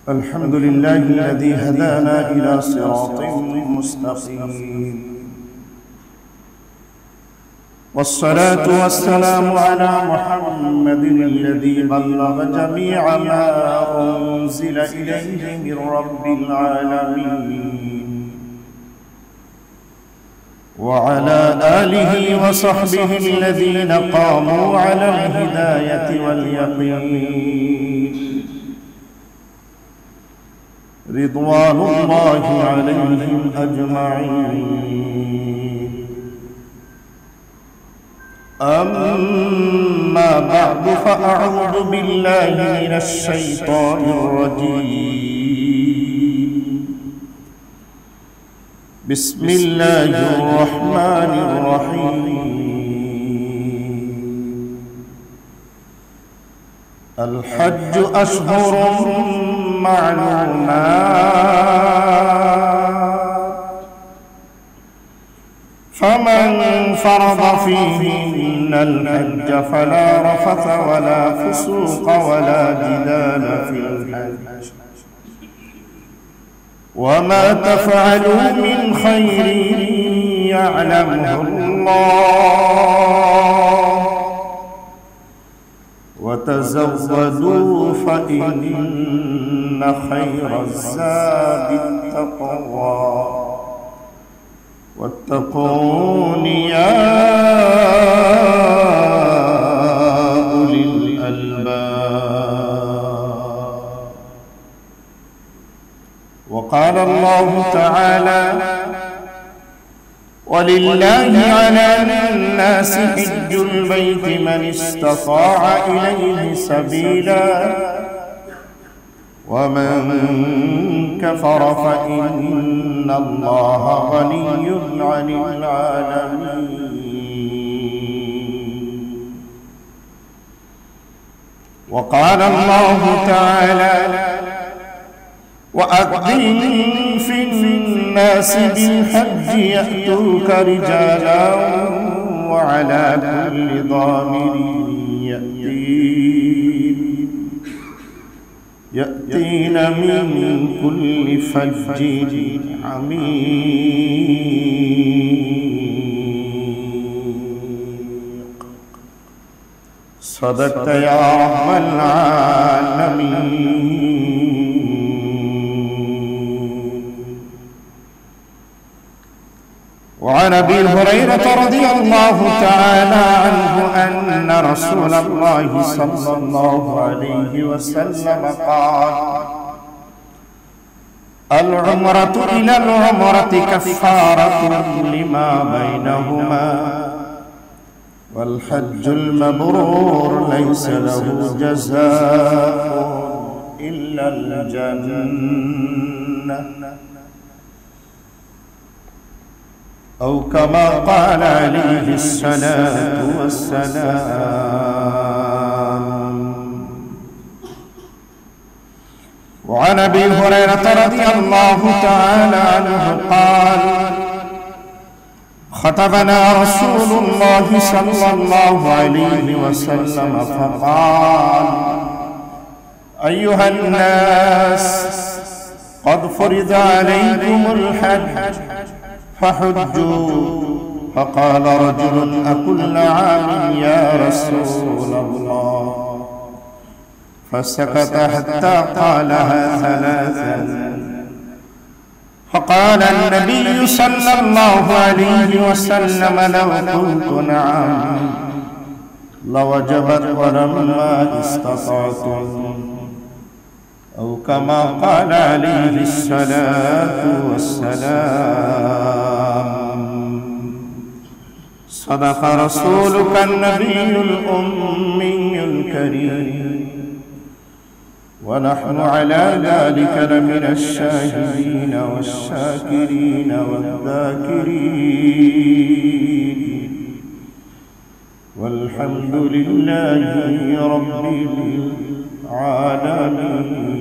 الحمد لله الذي هدانا إلى صراط مستقيم، والصلاة والسلام على محمد الذي بلغ جميع ما أنزل إليه من رب العالمين، وعلى آله وصحبه الذين قاموا على الهداية واليقين رضوان الله عليهم أجمعين. أما بعد، فأعوذ بالله من الشيطان الرجيم. بسم الله الرحمن الرحيم. الحج أشهر معلومات، فمن فرض فيهن الحج فلا رفث ولا فسوق ولا جدال في الحج، وما تفعلوا من خير يعلمه الله، وتزودوا فإن خير الزاد التقوى، واتقون يا أولي الألباب. وقال الله تعالى: ولله على الناس حج البيت من استطاع إليه سبيلا، ومن كفر فإن الله غني عن العالمين. وقال الله تعالى: وأذن في الناس بالحج يأتوك رجالا وعلى كل ضامر يأتين من كل فج عميق. صدقت يا رب العالمين. وعن أبي هريرة رضي الله تعالى عنه أن رسول الله صلى الله عليه وسلم قال: العمرة إلى العمرة كفارة لما بينهما، والحج المبرور ليس له جزاء إلا الجنة، أو كما قال عليه الصلاة والسلام. وعن أبي هريرة رضي الله تعالى عنه قال: خطبنا رسول الله صلى الله عليه وسلم فقال: أيها الناس، قد فرض عليكم الحج فحجوا. فقال رجل: أكل عام يا رسول الله؟ فسكت حتى قالها ثلاثا، فقال النبي صلى الله عليه وسلم: لو قلت نعم لوجبت ولما استطعتم، أو كما قال عليه الصلاة والسلام. صدق رسولك النبي الأمي الكريم، ونحن على ذلك لمن الشاهدين والشاكرين والذاكرين، والحمد لله رب العالمين.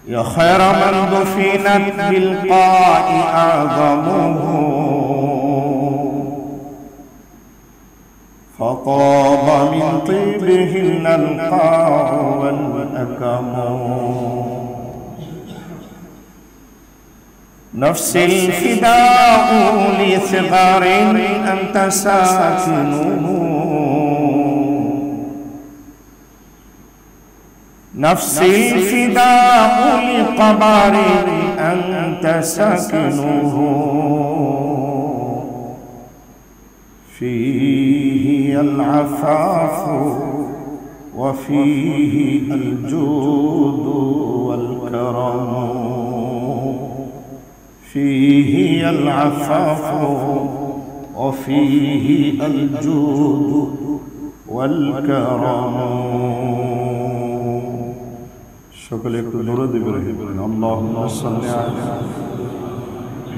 يا خير من دفنت بالقاء أعظمه، فطاب من طيبهن القاع والأكم نفس الفداء لثغار أنت ساكنه نفس الفداء لقبر أنت ساكنه فيه العفاف وفيه الجود والكرم فيه العفاف وفيه الجود والكرم شكرا لك درود إبراهيم اللهم صل على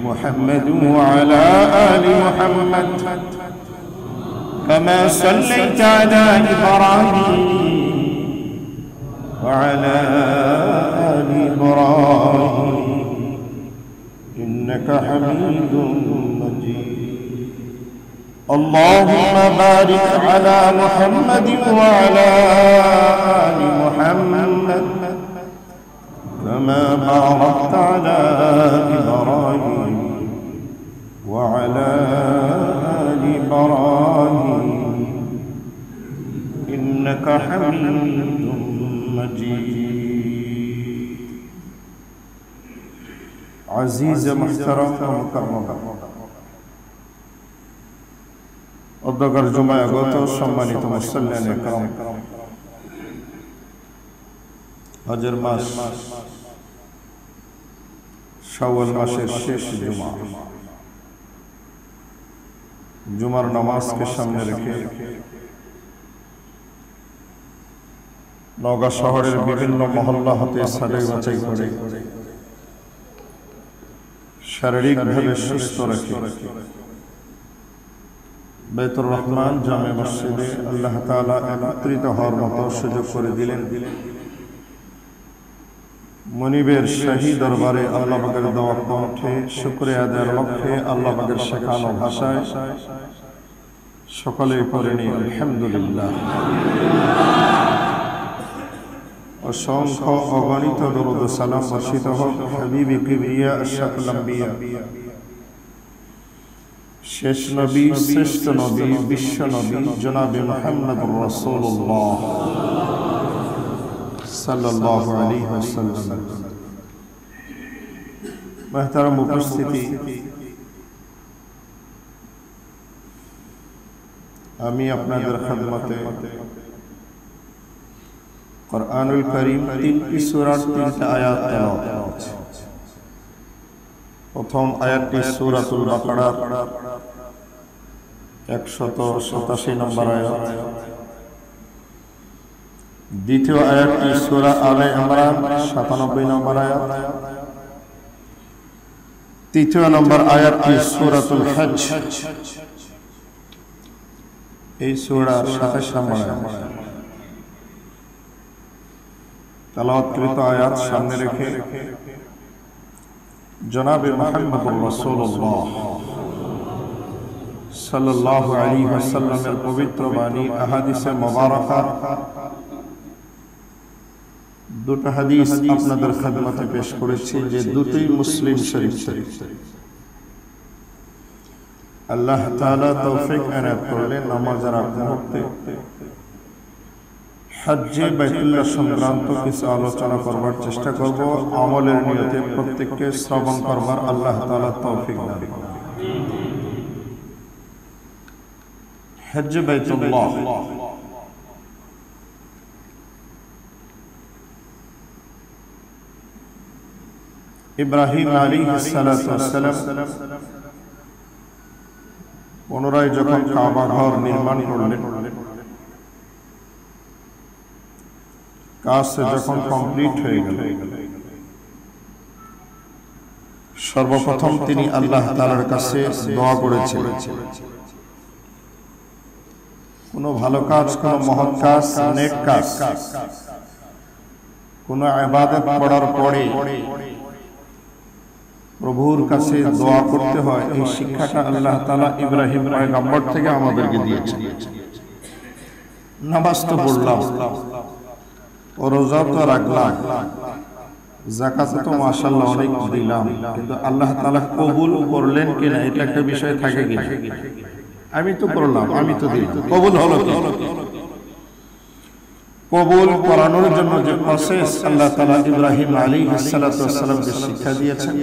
محمد وعلى آل محمد كما صليت على إبراهيم وعلى آل إبراهيم إنك حميد مجيد اللهم بارك على محمد وعلى آل محمد كما باركت على إبراهيم وعلى آل إبراهيم إنك حميد مجيد عزيز محترم ومكرم অধ্যকার জুমায় আগত সম্মানিত মুসল্লিয়ান ইকরাম হজের মাস শাওয়াল মাসের শেষ জুমা জুমার নামাজকে সামনে রেখে নওগাঁ শহরের বিভিন্ন মহল্লা হতে সাজাই বাছাই করে শারীরিকভাবে সুস্থ রেখে বাইতুর রহমান জামে মসজিদে আল্লাহ তাআলা একত্রিত হওয়ার মতো সুযোগ করে দিলেন মনিবের শাহী দরবারে আল্লাহ পাকের দওয়া কণ্ঠে শুকরিয়া আদায়ের লক্ষ্যে আল্লাহ পাকের শেখানো ভাষায় সকলে পড়েনি আলহামদুলিল্লাহ অসংখ্য অগণিত দরুদ ও সালাম বর্ষিত হোক হাবিবি কিবরিয়া আশরাফুল আম্বিয়া শেষ নবী শ্রেষ্ঠ নবী বিশ্ব নবী জনাবে মুহাম্মদুর রাসূলুল্লাহ সাল্লাল্লাহু আলাইহি ওয়াসাল্লাম মুহতারাম উপস্থিতি আমি আপনাদের খিদমতে কুরআনুল কারীম 3টি সূরার 3টা আয়াত তেলাওয়াত করছি প্রথম আয়াতটি সূরাতুল বাকারার 187 নম্বর আয়াত দ্বিতীয় আয়াতটি সূরা আলে ইমরান 97 নম্বর আয়াত তৃতীয় নম্বর আয়াতটি সূরাতুল হজ এই সূরার 27 নম্বর আয়াত তেলাওয়াতকৃত আয়াত সামনে রেখে জনাবে মুহাম্মদুর রাসূলুল্লাহ সাল্লাল্লাহু আলাইহি ওয়াসাল্লামের পবিত্র বাণী আহাদিসে মুবারাকা দুটো হাদিস আপনাদের খিদমতে পেশ করেছি যে দুটোই মুসলিম শরীফ আল্লাহ তাআলা তৌফিক এনায়েত করলে নামাজের আগ মুহূর্তে হজ্জে বাইতুল্লাহ সংক্রান্ত কিছু আলোচনা করবার চেষ্টা করব আমলের নিয়তে প্রত্যেককে শ্রবণ করবার আল্লাহ তাআলা তৌফিক দান করুন হজ্জে বাইতুল্লাহ ইব্রাহিম আলাইহিস সালাতু ওয়াস সালাম পুনরায় যখন কাবা ঘর নির্মাণ করলেন কাজ যখন কমপ্লিট হয়ে গেল সর্বপ্রথম তিনি আল্লাহ তাআলার কাছে দোয়া করেছিলেন কোনো ভালো কাজ কোনো মহৎ কাজ নেক কাজ কোনো ইবাদত করার পরে প্রভুর কাছে দোয়া করতে হয় এই শিক্ষাটা আল্লাহ তাআলা ইব্রাহিম পয়গম্বর থেকে আমাদেরকে দিয়েছেন নামাজ তো পড়লাম, রোজা তো রাখলাম, যাকাত তো মাশাআল্লাহ অনেক দিলাম, কিন্তু আল্লাহ তাআলা কবুল করলেন কিনা এটা একটা বিষয় থাকে কিনা। আমি তো করলাম, আমি তো দিলাম, কবুল হলো কি? কবুল করানোর জন্য যে প্রসেস আল্লাহ তাআলা ইব্রাহিম আলাইহিস সালাতু ওয়াস সালামকে শিক্ষা দিয়েছেন,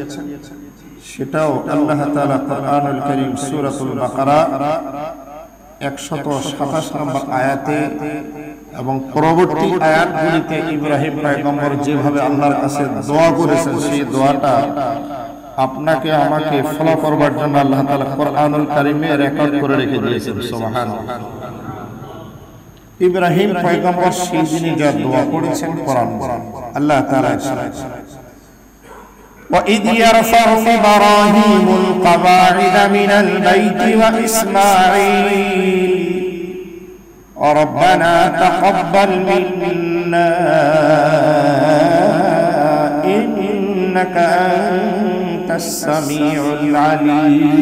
সেটাও আল্লাহ তাআলা কোরআনুল কারীম সূরাতুল বাকারা 127 নম্বর আয়াতে এবং পরবর্তী আয়াতগুলিতে ইব্রাহিম পয়গম্বর যেভাবে আল্লাহর কাছে দোয়া করেছেন, সেই দোয়াটা আপনাকে আমাকে ফলো করবার জন্য আল্লাহ তাআলা কোরআনুল কারীমে রেকর্ড করে রেখে দিয়েছেন। সুবহানাল্লাহ। ইব্রাহিম পয়গম্বর সেই দিনে যা দোয়া করেছেন কোরআন আল্লাহ তাআলা وَإِذْ يَرْفَعُ إِبْرَاهِيمُ الْقَوَاعِدَ مِنَ الْبَيْتِ وَإِسْمَاعِيلُ رَبَّنَا تَقَبَّلْ مِنَّا إِنَّكَ أَنْتَ السَّمِيعُ الْعَلِيمُ।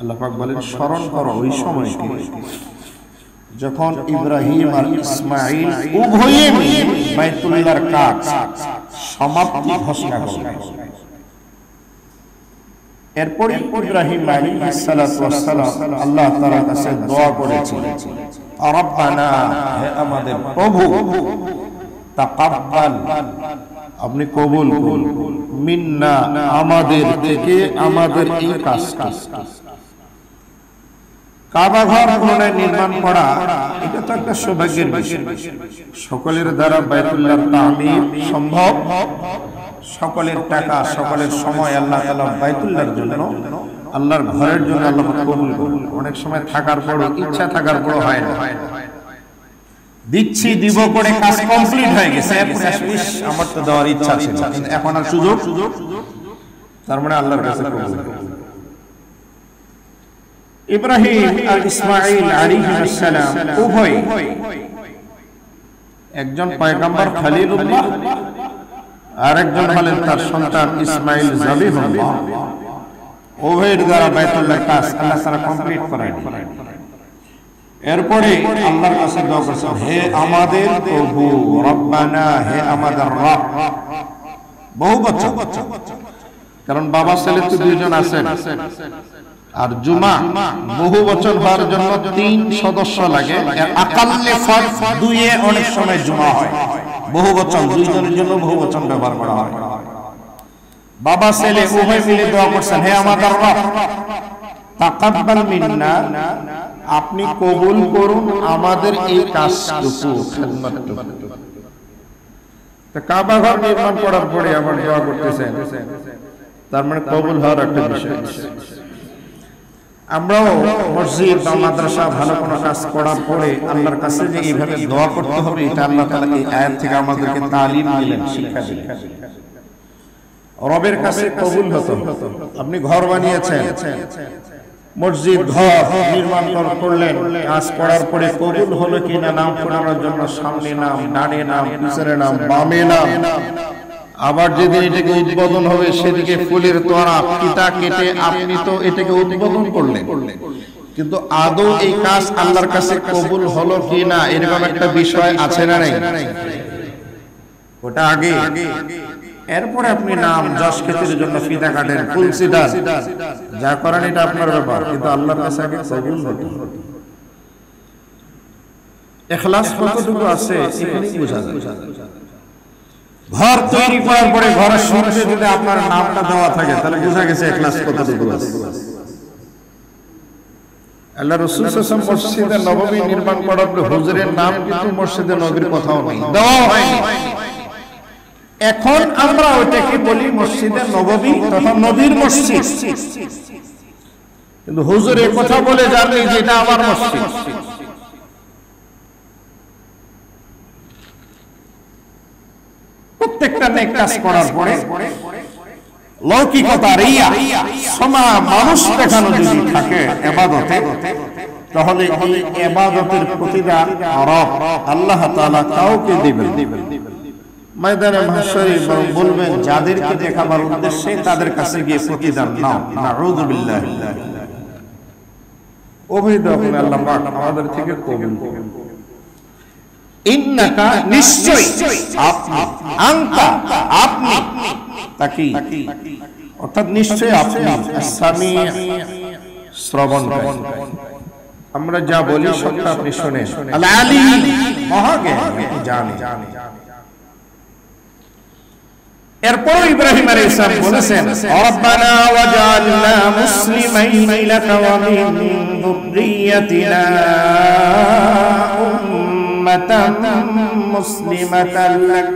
আল্লাহ পাক বলেন, স্মরণ করো ওই সময়কে যখন ইব্রাহিম আর ইসমাঈল উভয়ে মিলে বাইতুল্লাহর কাজ সমাপ্তি ঘোষণা করলেন। এরপর ইব্রাহিম আলাইহিস সালাতু ওয়াস সালাম আল্লাহ তাআলার কাছে দোয়া করেছিলেন, রব্বানা, হে আমাদের প্রভু, তাকাব্বাল, আপনি কবুল করুন, মিন্না, আমাদের থেকে আমাদের এই কাজটা। কাবা ঘর পুনরায় নির্মাণ করা এটা তো একটা সৌভাগ্যের বিষয়। সকলের দ্বারা বাইতুল্লাহর তামির সম্ভব, সকলের টাকা, সকলের সময় আল্লাহ তাআলা বাইতুল্লাহর জন্য, আল্লাহর ঘরের জন্য আল্লাহ কবুল করুন। অনেক সময় থাকার পরও, ইচ্ছা থাকার পরও হয় না, দিচ্ছি দিব করে কাজ কমপ্লিট হয়ে গেছে, আমার তো দেওয়ার ইচ্ছা ছিল কিন্তু এখন আর সুযোগ, তার মানে আল্লাহর কাছে কবুল। ইব্রাহিম আর ইসমাঈল আলাইহিস সালাম উভয়, একজন পয়গম্বর খলিলুল্লাহ আর একজন হলেন তার সন্তান ইসমাঈল জবিহুল্লাহ, উভয়ের দ্বারা বাইতুল্লাহর কাজ আল্লাহ তাআলা কমপ্লিট করালেন। এরপরে আল্লাহর কাছে দোয়া করছে, হে আমাদের প্রভু, রব্বানা, হে আমাদের রব। বহু বচন, কারণ বাবা ছেলে তো দুইজন আছেন, আর জুমা বহু বচন হওয়ার জন্য 3 সদস্য লাগে, আকাল্লে ফরজ 2-এ অনেক সময় জুমা হয়। বহু বচন, দুইজনের জন্য বহু বচন ব্যবহার করা হয়। বাবা ছেলে উভয় মিলে দোয়া করছেন, হে আমাদের রব, তাকাব্বাল মিন্না, আপনি কবুল করুন আমাদের এই কাজটুকু, খিদমতটুকু। তো কাবা ঘর নির্মাণ করার পরে আবার দোয়া করতেছেন, তার মানে কবুল হওয়ার একটা বিষয়। আমরাও মসজিদ বা মাদ্রাসা ভালো কোনো কাজ করার পরে আল্লাহর কাছে যে এইভাবে দোয়া করতে হবে, এটা আল্লাহ তাআলা এই আয়াত থেকে আমাদেরকে তালিম দিলেন, শিক্ষা দিলেন। রবের কাছে কবুল হতো। আপনি ঘর বানিয়েছেন, মসজিদ ঘর নির্মাণ করলেন, কাজ করার পরে কবুল হলো কিনা নাম পড়ানোর জন্য সামনে নাম, ডানে নাম, পিছনে নাম, বামে নাম, আবার যেদিন এটাকে উদ্বোধন হবে সেদিকে ফুলের তোড়া পিতা কেটে আপনি তো এটাকে উদ্বোধন করলেন, কিন্তু আদৌ এই কাজ আল্লাহর কাছে কবুল হলো কিনা এরকম একটা বিষয় আছে না নাই? ওটা আগে। এরপরে আপনি নাম যশ খ্যাতির জন্য ফিতা কাটেন, ফুল ছিটান, যা করেন এটা আপনার ব্যাপার, কিন্তু আল্লাহর কাছে আগে কবুল হতো। ইখলাস কতটুকু আছে এখানেই বোঝা যায়। ঘর তৈরি করার পরে ঘরের শুরুতে যদি আপনার নামটা দেওয়া থাকে তাহলে বোঝা গেছে ইখলাস কতটুকু আছে। আল্লাহ রাসূল সাল্লাল্লাহু আলাইহি ওয়াসাল্লাম মসজিদে নববী নির্মাণ করার পরে হুজুরের নাম কিন্তু মসজিদে নববীর কথাও নেই, দেওয়া হয়নি। এখন আমরা ওইটাকে বলি মসজিদে নববী তথা নবীর মসজিদ, কিন্তু হুজুর এই কথা বলে জানেন যে এটা আমার মসজিদ। প্রত্যেকটা নেক কাজ করার পরে লৌকিকতা, রিয়া, সমা, মানুষ দেখানো যদি থাকে ইবাদতে, তাহলে এই ইবাদতের প্রতিদান রব আল্লাহ তাআলা কাউকে দিবেন। ময়দানে মাহশরে বলবেন যাদেরকে দেখাবার উদ্দেশ্যে তাদের কাছে গিয়ে প্রতিদান নাও। নাউযু বিল্লাহ। অবৈধ আপনি আল্লাহ পাক আমাদের থেকে কবুল করুন। ইন্নাকা নিশ্চয়, আপনি, আনতা আপনি, তাকি অর্থাৎ নিশ্চয় আপনি, আস-সামি শ্রবণকারী, আমরা যা বলি সবটা আপনি শুনেন, আল-আলিম মহাজ্ঞানী, আপনি জানেন। এরপর ইব্রাহিম আলাইহিস সালাম বলেছেন, রব্বানা ওয়াজআলনা মুসলিমাইনি লাকা ওয়া মিন যুররিয়াতিনা উম্মাতান মুসলিমাতান লাক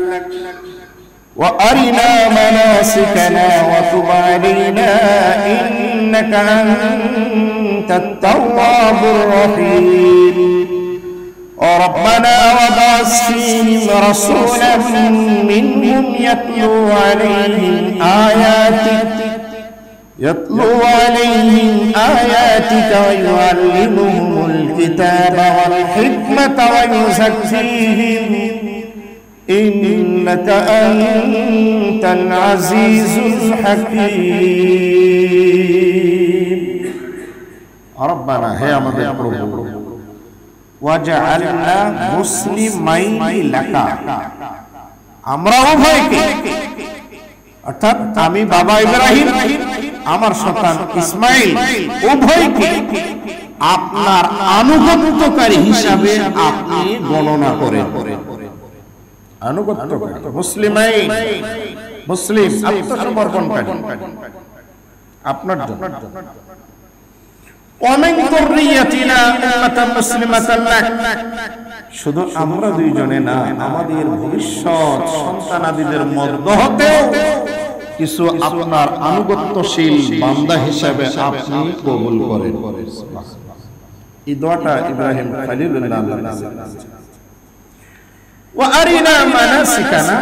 ওয়া আরিনা মানাসিকানা ওয়া তুব আলাইনা ইন্নাকা আনতাত তাওয়াবুর রহিম। ربنا وبعث فيهم رسولا منهم يتلو عليهم آياتك ويعلمهم الكتاب والحكمة ويزكيهم إنك أنت العزيز الحكيم। ربنا هي আমাদের প্রভু, ওয়াজআলনা মুসলিমাইনি লাকা, আমরা উভয়কে, অর্থাৎ আমি বাবা ইব্রাহিম, আমার সন্তান ইসমাইল, উভয়কে আপনার আনুগত্যকারী হিসাবে আপনি গণনা করেন। আনুগত্যকারী, মুসলিমাইন, মুসলিম, আত্মসমর্পণকারী আপনার জন্য। শুধু আমরা দুইজনে না, আমাদের ভবিষ্যৎ সন্তানাদিদের মধ্য হতে কিছু আপনার আনুগত্যশীল বান্দা হিসেবে আপনি কবুল করেন। এই দোয়াটা ইব্রাহিম খলিলুল্লাহ আল্লাহ ওয়া আরিনা মানাসিকানা,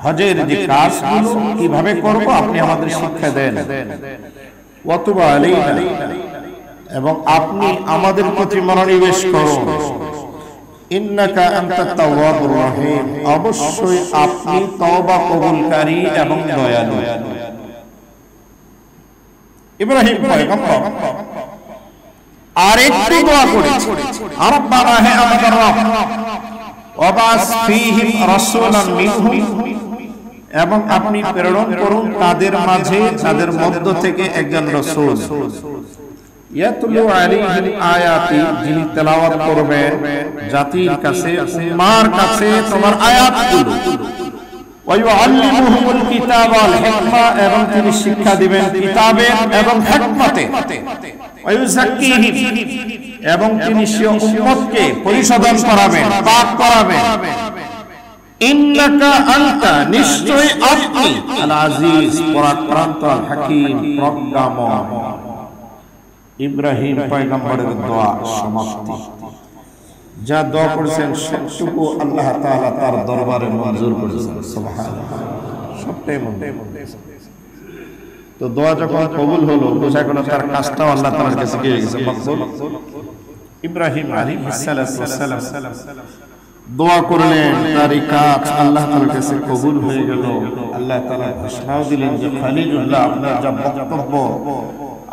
হজের যে কাজগুলো কিভাবে করব আপনি আমাদের শিক্ষা দেন। ওয়া তুব আলাইনা, এবং আপনি আমাদের প্রতি মনোনিবেশ করুন। ইন্নাকা আনতাত তাওয়াবুর রহিম, অবশ্যই আপনি তওবা কবুলকারী এবং দয়ালু। ইব্রাহিম পয়গম্বর আরেকটি দোয়া করেছেন, রব্বানা হে আমাদের রব, ওয়াবাস ফীহিম রাসূলান মিনহুম, এবং আপনি প্রেরণ করুন তাদের মাঝে, তাদের মধ্য থেকে একজন রাসূল, ইয়াতলু আলাইহিম আয়াতি, যিনি তেলাওয়াত করবেন জাতির কাছে, উম্মার কাছে তোমার আয়াতগুলো, ওয়া ইউআল্লিমুহুমুল কিতাব ওয়াল হিকমা, এবং তিনি শিক্ষা দিবেন কিতাবে এবং হিকমতে, ওয়া ইউযাক্কিহিম, এবং তিনি সেই উম্মতকে পরিশোধন করাবেন, পাক করাবেন। ইন্নাকা আনতা, নিশ্চয় আপনি, আল আজিজ পরাক্রান্ত, আল হাকীম প্রজ্ঞাময়। ইব্রাহিম পয়গম্বরের দোয়া সমাপ্তি। যা দোয়া করেছেন সবটুকু আল্লাহ তাআলা তার দরবারে মঞ্জুর করেছেন, সুবহানাল্লাহ, সবটাই মঞ্জুর। তো দোয়া যখন কবুল হলো, বোঝা গেল তার কাজটাও আল্লাহ তাআলার কাছে গিয়ে গেছে মকবুল। ইব্রাহিম আলাইহিস সালাম দোয়া করলেন, তার এই কাজ আল্লাহ তাআলার কাছে কবুল হয়ে গেল। আল্লাহ তাআলা ঘোষণাও দিলেন যে খলিলুল্লাহ, আপনার যা বক্তব্য,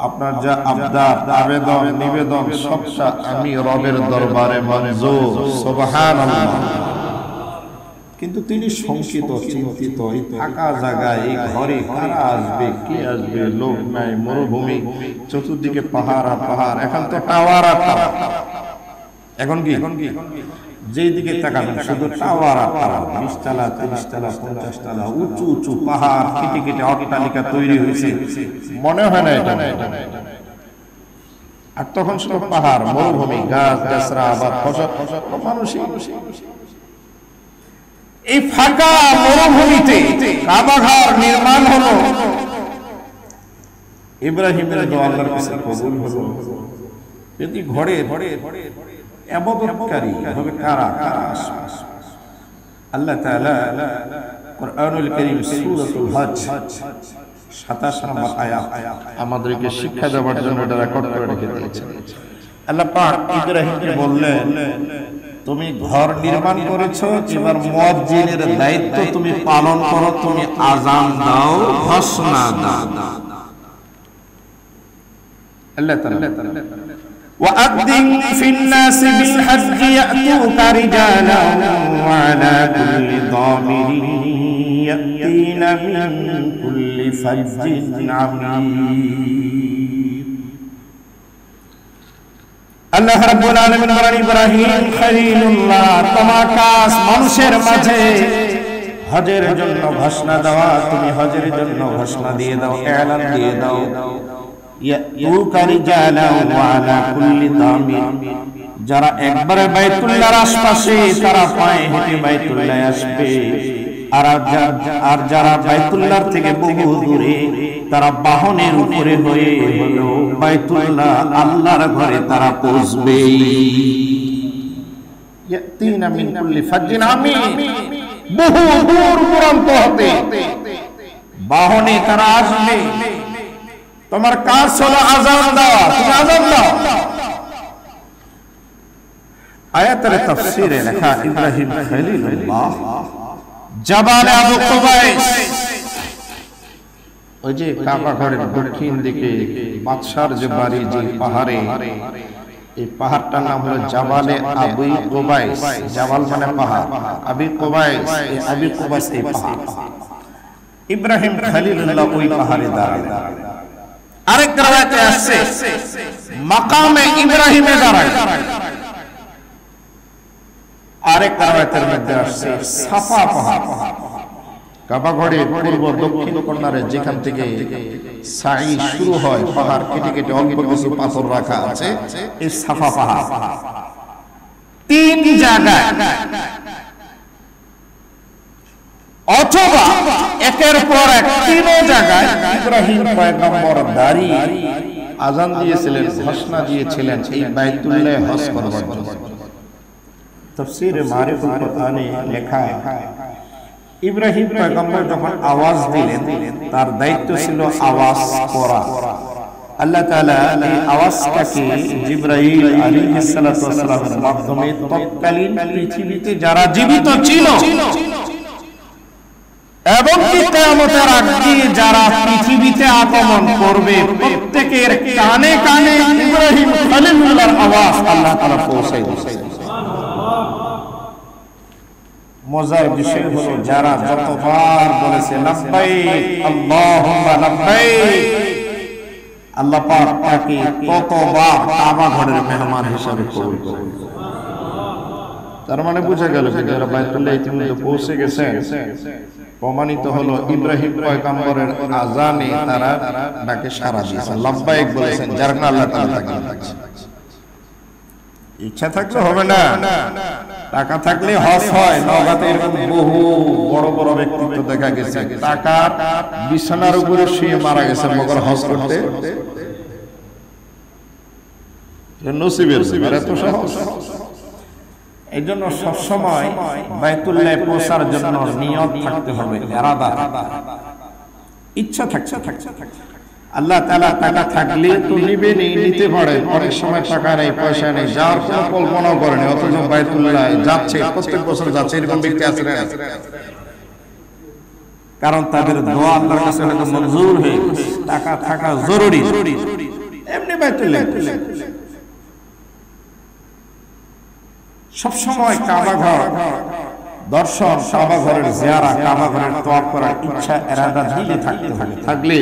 আপনার যা আবদার, আবেদন, নিবেদন, সবটা আমি রবের দরবারে মঞ্জুর, সুবহানাল্লাহ। কিন্তু তিনি শঙ্কিত, চিন্তিত, এই ফাঁকা জায়গায়, এই ঘরে কারা আসবে, কে আসবে, লোক নাই, মরুভূমি, চতুর্দিকে পাহাড় আর পাহাড়, এখন তো টাওয়ার আর টাওয়ার। এখন কি যেই দিকে তাকাবেন শুধু টাওয়ার আর টাওয়ার, 20 তলা, 30 তলা, 50 তলা, উঁচু উঁচু পাহাড়, কেটে কেটে অট্টালিকা তৈরি হয়েছে, মনে হয় না এটা। আর তখন শুধু পাহাড়, মরুভূমি, গাছ গাছরা, আবার ফসল, মানুষই। এই ফাঁকা মরুভূমিতে কাবাঘর নির্মাণ হলো। ইব্রাহিমের দোয়া আল্লাহর কাছে কবুল হলো। যদি ঘরে ইবাদতকারী হবে কারা? আল্লাহ তাআলা কুরআনুল কারীম সূরাতুল হজ 27 নম্বর আয়াত আমাদেরকে শিক্ষা দেওয়ার জন্য এটা রেকর্ড করে রেখে দিয়েছেন। আল্লাহ পাক ইব্রাহিমকে বললেন, তুমি ঘর নির্মাণ করেছো, এবার মুয়াজ্জিনের দায়িত্ব তুমি পালন করো, তুমি আযান দাও, ঘোষণা দাও। আল্লাহ তাআলা وأذن في الناس بالحج يأتوك رجالا وعلى كل ضامر يأتين من كل فج عميق আল্লাহ রাব্বুল আলামিন বলেন ইব্রাহিম খলিলুল্লাহ তোমার কাজ মানুষের মাঝে হজের জন্য ঘোষণা দেওয়া, তুমি হজের জন্য ঘোষণা দিয়ে দাও, এলান দিয়ে দাও ইয়াতুকা রিজালা ওয়া আলা কুল্লি দামির, যারা একবারে বাইতুল্লাহর আশপাশে তারা পায়ে হেঁটে বাইতুল্লাহ আসবে, আর যারা বাইতুল্লাহর থেকে বহু দূরে তারা বাহনের উপরে হয়ে হলো বাইতুল্লাহ আল্লাহর ঘরে তারা পৌঁছবে। ইয়াতিনা মিন কুল্লি ফাজ্জিন আমিক, বহু দূর দূরান্ত হতে বাহনে তারা আসবে। তোমার কাজ হলো আযান দেওয়া, তুমি আযান দাও। আয়াতের তাফসীরে লেখা ইব্রাহিম খলিলুল্লাহ জাবাল আবু কুবাইস, ওই যে কাবা ঘরের দক্ষিণ দিকে বাদশার যে বাড়ি, যে পাহাড়ে, এই পাহাড়টার নাম হলো জাবালে আবু কুবাইস। জাবাল মানে পাহাড়, আবু কুবাইস, এই আবু কুবাইস এই পাহাড়। ইব্রাহিম খলিলুল্লাহ ওই পাহাড়ে দাঁড়ায়। আরেক রাওয়ায়াতে আসছে মাকামে ইব্রাহিমে দাঁড়ায়। আরেক রাওয়ায়াতের মধ্যে আসছে সাফা পাহাড়। কাবা ঘরের পূর্ব দক্ষিণ কর্নারে যেখান থেকে সাই শুরু হয়, পাহাড় কেটে কেটে অল্প কিছু পাথর রাখা আছে, এই সাফা পাহাড়। তিন জায়গায় অথবা একের পর এক তিন জায়গায় ইব্রাহিম পয়গম্বর দাঁড়িয়ে আযান দিয়েছিলেন, ঘোষণা দিয়েছিলেন এই বাইতুল্লাহ হজ করবার জন্য। তাফসীরে মারিফুল কুরআনে লেখা ইব্রাহিম পয়গম্বর যখন আওয়াজ দিলেন, তার দায়িত্ব ছিল আওয়াজ করা। আল্লাহ তাআলা এই আওয়াজটাকে জিবরাইল আলাইহিস সালাতু ওয়াস সালামের মাধ্যমে তৎকালীন পৃথিবীতে যারা জীবিত ছিল এবং কিয়ামতের আগে যারা পৃথিবীতে আগমন করবে প্রত্যেকের কানে কানে ইব্রাহিম খলিলুল্লাহর আওয়াজ আল্লাহ তাআলা পৌঁছে দিয়েছেন। মজার বিষয় হলো যারা যতবার বলেছে লাব্বাইক আল্লাহুম্মা লাব্বাইক, আল্লাহ পাক তাকে ততবার কাবা ঘরের মেহমান হিসেবে কবুল করেন। তার মানে বোঝা গেল যে যারা বাইতুল্লাহ ইতিমধ্যে পৌঁছে গেছেন, প্রমাণিত হলো ইব্রাহিম পয়গম্বরের আযানে তারা ডাকে সাড়া দিয়েছেন, লাব্বাইক বলেছেন, যার কারণে আল্লাহ তাআলা তাকে ডাকছেন। ইচ্ছা থাকলে হবে না, টাকা থাকলে হজ হয়। নওগাঁতে এরকম বহু বড় বড় ব্যক্তিত্ব দেখা গেছে, টাকার বিছানার উপরে শুয়ে মারা গেছে মগর হজ করতে। নসিবের এত সহজ। এই জন্য সবসময় বাইতুল্লাহ পৌঁছার জন্য নিয়ত থাকতে হবে, ইরাদা, ইচ্ছা থাকছে। আল্লাহ তাআলা টাকা থাকলে তো নিবেনই, নিতে পারে। অনেক সময় টাকা নেই, পয়সা নেই, যার কোনো কল্পনা করেনি, অথচ বাইতুল্লাহ যাচ্ছে, প্রত্যেক বছর যাচ্ছে। এরকম ব্যক্তি আছে না? কারণ তাদের দোয়া আল্লাহর কাছে হয়তো মঞ্জুর হয়ে গেছে। টাকা থাকা জরুরি, এমনি বাইতুল্লাহ সবসময় কাবা ঘর দর্শন, কাবা ঘরের জিয়ারা, কাবা ঘরের তওয়াফ করার ইচ্ছা ইরাদা দিলে থাকতে হবে। থাকলে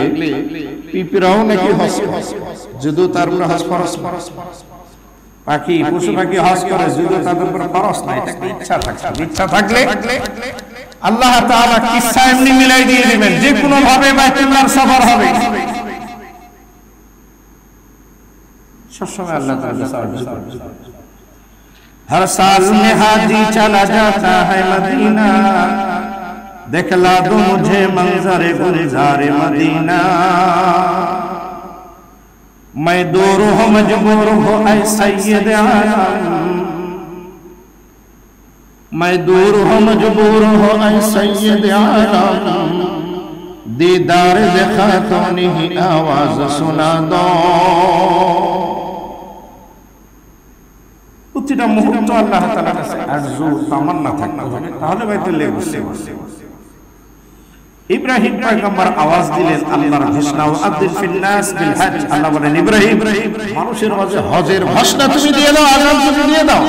পিঁপড়াও নাকি হজ করে, যদিও তার উপর হজ ফরজ। পাখি, পশু পাখি হজ করে, যদিও তাদের উপর ফরজ নাই। এটা ইচ্ছা থাকবে। ইচ্ছা থাকলে আল্লাহ তাআলা কিচ্ছা এমনি মিলাই দিয়ে দিবেন, যে কোনো ভাবে বাইতুল্লাহর সফর হবে। সবসময় আল্লাহ তাআলা সাহায্য করবেন। हर साल में हाजी चला जाता है मदीना, दिखला दो मुझे मंजर गुलजार मदीना, मैं दूर हूँ मजबूर हूँ ऐ सैयद आलम, मैं दूर हूँ मजबूर हूँ ऐ सैयद आलम, दीदार देखा तो नहीं आवाज सुना दो। প্রতিটা মুহূর্ত আল্লাহ তাআলার কাছে আরজু তামান্না থাকতে হবে, তাহলে বাইতুল্লাহ বসে ইব্রাহিম পয়গম্বর আওয়াজ দিলেন আল্লাহর ঘোষণা, আযিন ফিন নাস বিল হজ। আল্লাহ বলেন ইব্রাহিম, মানুষের মাঝে হজের ঘোষণা তুমি দিয়ে দাও, আযান তুমি দিয়ে দাও।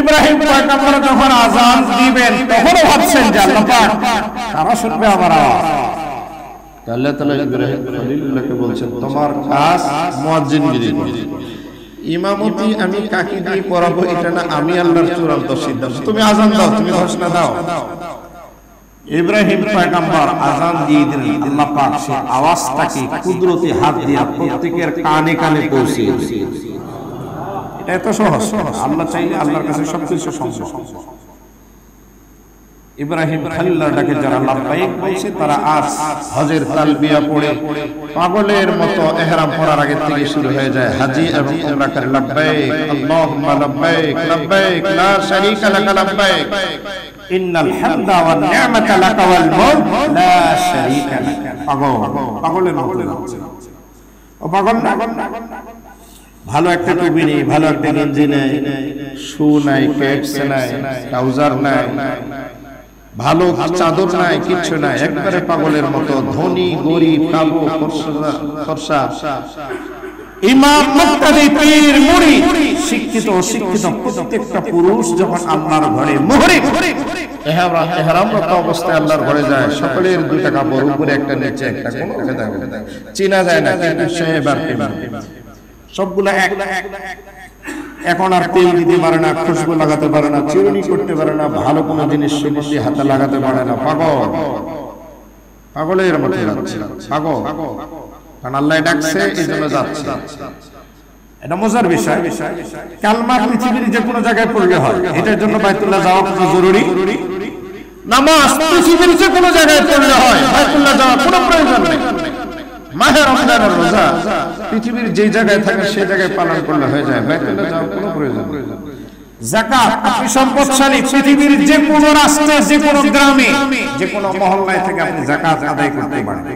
ইব্রাহিম পয়গম্বর যখন আযান দিবেন তখনও ভাবছেন যে আল্লাহ পাক কারা শুনবে আমার আওয়াজ। আল্লাহ তাআলা ইব্রাহিম খলিলুল্লাহকে বলছেন তোমার কাজ মুয়াজ্জিনগিরি করা, ইমামতি আমি কাকে দিয়ে পড়াবো এটা না, আমি আল্লাহর চূড়ান্ত সিদ্ধান্ত, তুমি আযান দাও, তুমি ঘোষণা দাও। ইব্রাহিম পয়গম্বর আযান দিয়ে দিলেন। আল্লাহ পাক সেই আওয়াজটাকে কুদরতি হাত দিয়ে প্রত্যেকের কানে কানে পৌঁছে দিয়েছেন। এটা এত সহজ, আল্লাহ চাইলে আল্লাহর কাছে সবকিছু সম্ভব। ইব্রাহিম খলিলুল্লাহর ডাকে যারা লাব্বাইক বলছে তারা আজ হজের তালবিয়া পড়ে পাগলের মতো ইহরাম পড়ার আগে থেকে শুরু হয়ে যায় হাজি এবং উমরা করে লাব্বাইক আল্লাহুম্মা লাব্বাইক লাব্বাইক লা শারীকা লাকা লাব্বাইক ইন্নাল হামদা ওয়ান নি'মাতা লাকা ওয়াল মুলক লা শারীকা লাকা। পাগলের মতো যাচ্ছে ও পাগল না, ভালো একটা টুপি নেই, ভালো একটা গেঞ্জি নেই, শু নাই, ক্যাপস নাই, ট্রাউজার নাই, ভালো চাদর নাই, কিচ্ছু নাই, একবারে পাগলের মতো ধনী গরিব কাবু ফর্সা ইমাম মুক্তাদি পীর মুরিদ শিক্ষিত অশিক্ষিত প্রত্যেকটা পুরুষ যখন আল্লাহর ঘরে মুহরিম ইহরামরত অবস্থায় আল্লাহর ঘরে যায়, সকলের দুইটা কাপড়, উপরে একটা নিচে একটা, কোনো ভেদাভেদ চেনা যায় না, কিন্তু সে এবার সবগুলা এক। এখন আর তেল দিতে পারে না, খুশবু লাগাতে পারে না, চিরুনি করতে পারে না, ভালো কোনো জিনিস সুগন্ধি হাতে লাগাতে পারে না, পাগলের মতো যাচ্ছে, পাগল। কারণ আল্লাহ ডাকছে এই জন্য যাচ্ছে। এটা মজার বিষয়, কালমা পৃথিবীর যে কোনো জায়গায় পড়লে হয়, এটার জন্য বাইতুল্লাহ যাওয়া কোনো জরুরি? নামাজ পৃথিবীর যে কোনো জায়গায় পড়লে হয়, বাইতুল্লাহ যাওয়ার কোনো প্রয়োজন নেই। মাহে রমজানের রোজা পৃথিবীর যে জায়গায় থাকে সেই জায়গায় পালন করলে হয়ে যায়, বাইতুল্লাহ যাওয়ার কোনো প্রয়োজন নেই। যাকাত আপনি সম্পদশালী, পৃথিবীর যে কোনো রাষ্ট্রে, যে কোনো গ্রামে, যে কোনো মহল্লায় থেকে আপনি যাকাত আদায় করতে পারেন।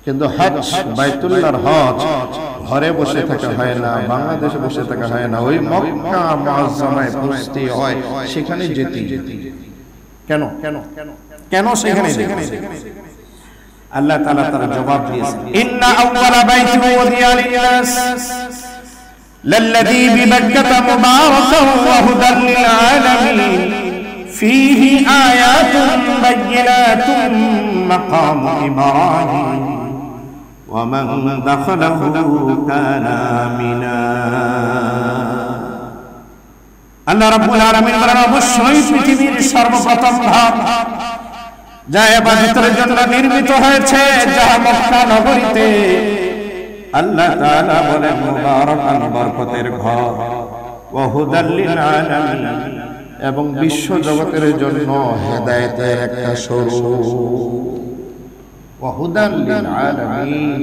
কিন্তু হজ, বাইতুল্লাহর হজ ঘরে বসে থাকা হয় না, বাংলাদেশে বসে থাকা হয় না, ওই মক্কা মুআজ্জামায় পৌঁছতে হয়, সেখানে যেতে। কেন কেন কেন সেখানে? আল্লাহ তাআলা তার জবাব দিয়েছেন, ইন্না আউওয়ালা বাইতি উযিয়া লিন-নাস লাল্লাযী বিবাক্কাতা মুবারাকান ওয়া হুদাল লিল-আলামিন ফীহি আয়াতুন বায়্যিনাতুন মাকামু ইব্রাহিম ওয়া মান দাখালাহু কানা আমিনা। আল্লাহ রাব্বুল আলামিন বলেন, অবশ্যই পৃথিবীর সর্বপ্রথম ধাম যা ইবাদতের জন্য নির্মিত হয়েছে, যা মক্কা নগরীতে, আল্লাহ তাআলা বলেন মুবারাকান, বরকতের ঘর, ওয়া হুদাল লিল আলামিন, এবং বিশ্ব জগতের জন্য হেদায়েতের একটা স্বরূপ। ওয়া হুদাল লিল আলামিন,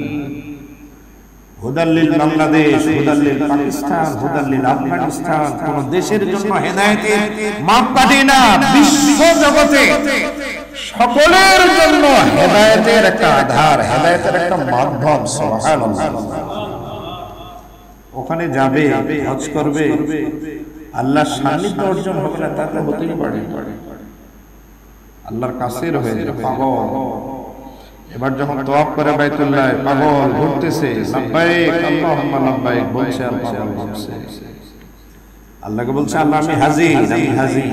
হুদাল লিল বাংলাদেশ, হুদাল লিল পাকিস্তান, হুদাল লিল আফগানিস্তান, কোন দেশের জন্য হেদায়েতের মাপকাঠি না, বিশ্ব জগতে সকলের জন্য হেদায়েতের একটা আধার, হেদায়েতের একটা মাধ্যম। সুবহানাল্লাহ। ওখানে যাবে, হজ করবে, আল্লাহর সান্নিধ্য অর্জন হবে না, তা তো হতেই পারে, আল্লাহর কাছের হয়ে যাবে, পাগল। এবার যখন তওয়াফ করে বাইতুল্লাহ, পাগল ঘুরতেছে, লাব্বাইক আল্লাহুম্মা লাব্বাইক বলছে, আর পাগল বলছে, আল্লাহকে বলছে, আল্লাহ আমি হাজির, আমি হাজির,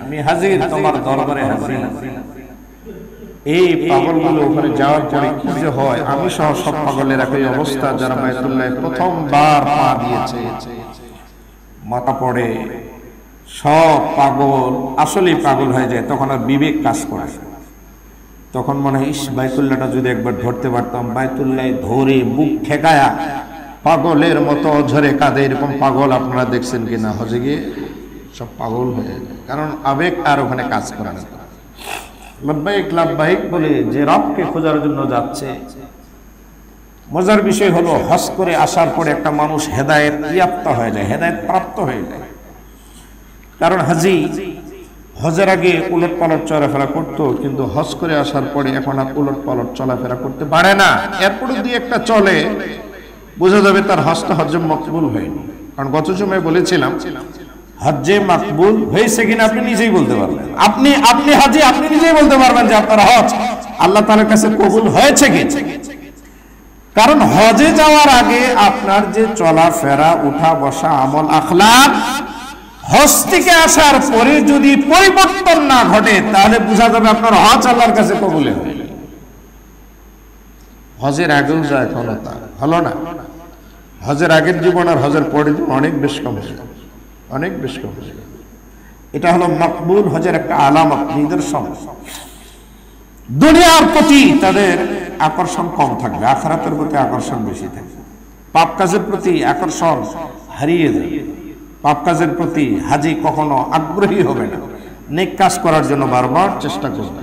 আমি হাজির, তোমার দরবারে হাজির। এই পাগলগুলো ওখানে যাওয়ার পরে কি যে হয়, আমি সহ সব পাগলের একই অবস্থা, যারা বাইতুল্লাহ প্রথমবার পা দিয়েছে, মাথা পড়ে, সব পাগল আসলেই পাগল হয়ে যায়। তখন আর বিবেক কাজ করে, তখন মনে হয়, ইস, বাইতুল্লাহটা যদি একবার ধরতে পারতাম, বাইতুল্লাহ ধরে বুক ঠেকায়া পাগলের মতো ঝরে কাঁদে। এরকম পাগল আপনারা দেখছেন কিনা? হজে গিয়ে সব পাগল হয়ে যায়, কারণ আবেগ আর ওখানে কাজ করে না। লাব্বাইক লাব্বাইক বলে যে রবকে খোঁজার জন্য যাচ্ছে। মজার বিষয় হলো, হজ করে আসার পরে একটা মানুষ হেদায়েত প্রাপ্ত হয়ে যায়, হেদায়েত প্রাপ্ত হয়ে যায়। কারণ হাজি হজের আগে উলট পালট চলাফেরা করতো, কিন্তু হজ করে আসার পরে এখন আর উলট পালট চলাফেরা করতে পারে না। এরপরে দিয়ে একটা চলে, বোঝা যাবে তার হজটা হজে মকবুল হয়নি। কারণ গত সময় বলেছিলাম, হজ্জে মাকবুল হয়েছে কিনা আপনি নিজেই বলতে পারবেন। আপনি হাজি, আপনি নিজেই বলতে পারবেন যে আপনার হজ আল্লাহ তাআলার কাছে কবুল হয়েছে কিনা। কারণ হজে যাওয়ার আগে আপনার যে চলাফেরা, উঠা বসা, আমল আখলাক, হজ থেকে আসার পরে যদি পরিবর্তন না ঘটে তাহলে বোঝা যাবে আপনার হজ আল্লাহর কাছে কবুল হয়ে। হজের আগেও যা এখনো তা হলো না। হজের আগের জীবন আর হজের পরের জীবন অনেক বেশ কম, অনেক বেশ কম। এটা হলো মকবুল হজের একটা আলামত, নিদর্শন। দুনিয়ার প্রতি তাদের আকর্ষণ কম থাকবে, আখিরাতের প্রতি আকর্ষণ বেশি থাকবে। পাপ কাজের প্রতি আকর্ষণ হারিয়ে যাবে। পাপ কাজের প্রতি হাজি কখনো আগ্রহী হবে না, নেক কাজ করার জন্য বারবার চেষ্টা করবে।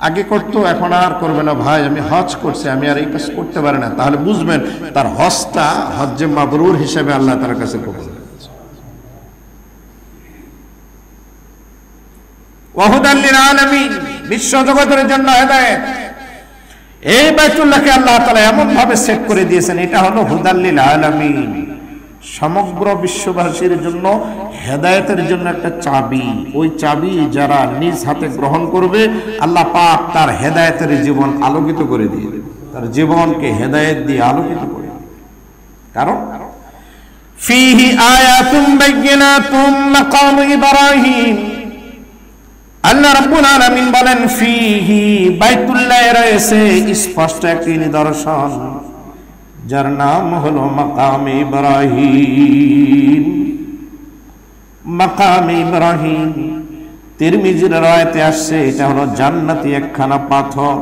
আগে করতো, এখন আর করবে না। ভাই আমি হজ করছি, আমি আর এই কাজ করতে পারি না, তাহলে বুঝবেন তার হজটা হজ্জে মাবরুর হিসেবে আল্লাহ তার কাছে কবুল হয়েছে। ওয়াহুদাল লিল আলামিন, বিশ্ব জগতের জন্য হেদায়েত। এই বাইতুল্লাহকে আল্লাহ তাআলা এমন ভাবে সেট করে দিয়েছেন, এটা হলো হুদাল লিল আলামিন, সমগ্র বিশ্ববাসীর জন্য হেদায়েতের জন্য একটা চাবি। ওই চাবি যারা নিজ হাতে গ্রহণ করবে আল্লাহ পাক তার হেদায়েতের জীবন আলোকিত করে দিয়ে দেবে, তার জীবনকে হেদায়েত দিয়ে আলোকিত করে দেবে। কারণ ফীহি আয়াতুম বাইয়িনাতুম মাকাম ইব্রাহিম, আল্লাহ রাব্বুল আলামিন বলেন ফীহি, বাইতুল্লাহে রয়েছে স্পষ্ট একটি নিদর্শন যার নাম হলো মাকাম ইব্রাহিম। মাকাম ইব্রাহিম তিরমিজির রাওয়ায়াতে আসছে, এটা হলো জান্নাতি একখানা পাথর।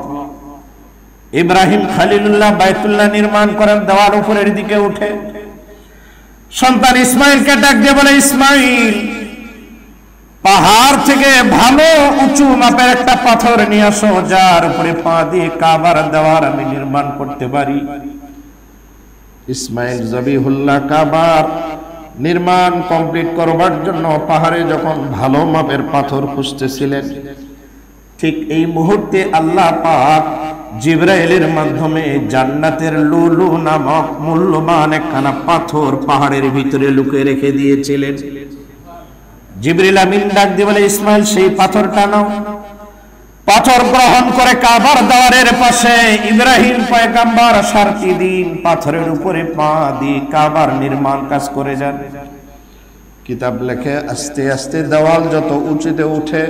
ইব্রাহিম খলিলুল্লাহ বাইতুল্লাহ নির্মাণ করেন, দেওয়ার উপরের দিকে উঠে সন্তান ইসমাইলকে ডাক দিয়ে বলে, ইসমাইল পাহাড় থেকে ভালো উঁচু মাপের একটা পাথর নিয়ে আসো, যার উপরে পা দিয়ে কাবার দেওয়ার আমি নির্মাণ করতে পারি। ইসমাইল জবিহুল্লাহ কাবার নির্মাণ কমপ্লিট করবার জন্য পাহাড়ে যখন ভালো মাপের পাথর খুঁজতেছিলেন, ঠিক এই মুহূর্তে আল্লাহ পাক জিবরাইলের মাধ্যমে জান্নাতের লুলু নামক মূল্যবান একখানা পাথর পাহাড়ের ভিতরে লুকিয়ে রেখে দিয়েছিলেন। জিবরিল আমিন ডাক দিয়ে বলে, ইসমাইল সেই পাথরটা নাও। পাথর গ্রহণ করে কাবার দেওয়ারের পাশে ইব্রাহিম পয়গম্বর সারটি দিন পাথরের উপরে পা দিয়ে কাবার নির্মাণ কাজ করে যান। কিতাব লেখে আস্তে আস্তে দেওয়াল যত উঁচুতে উঠে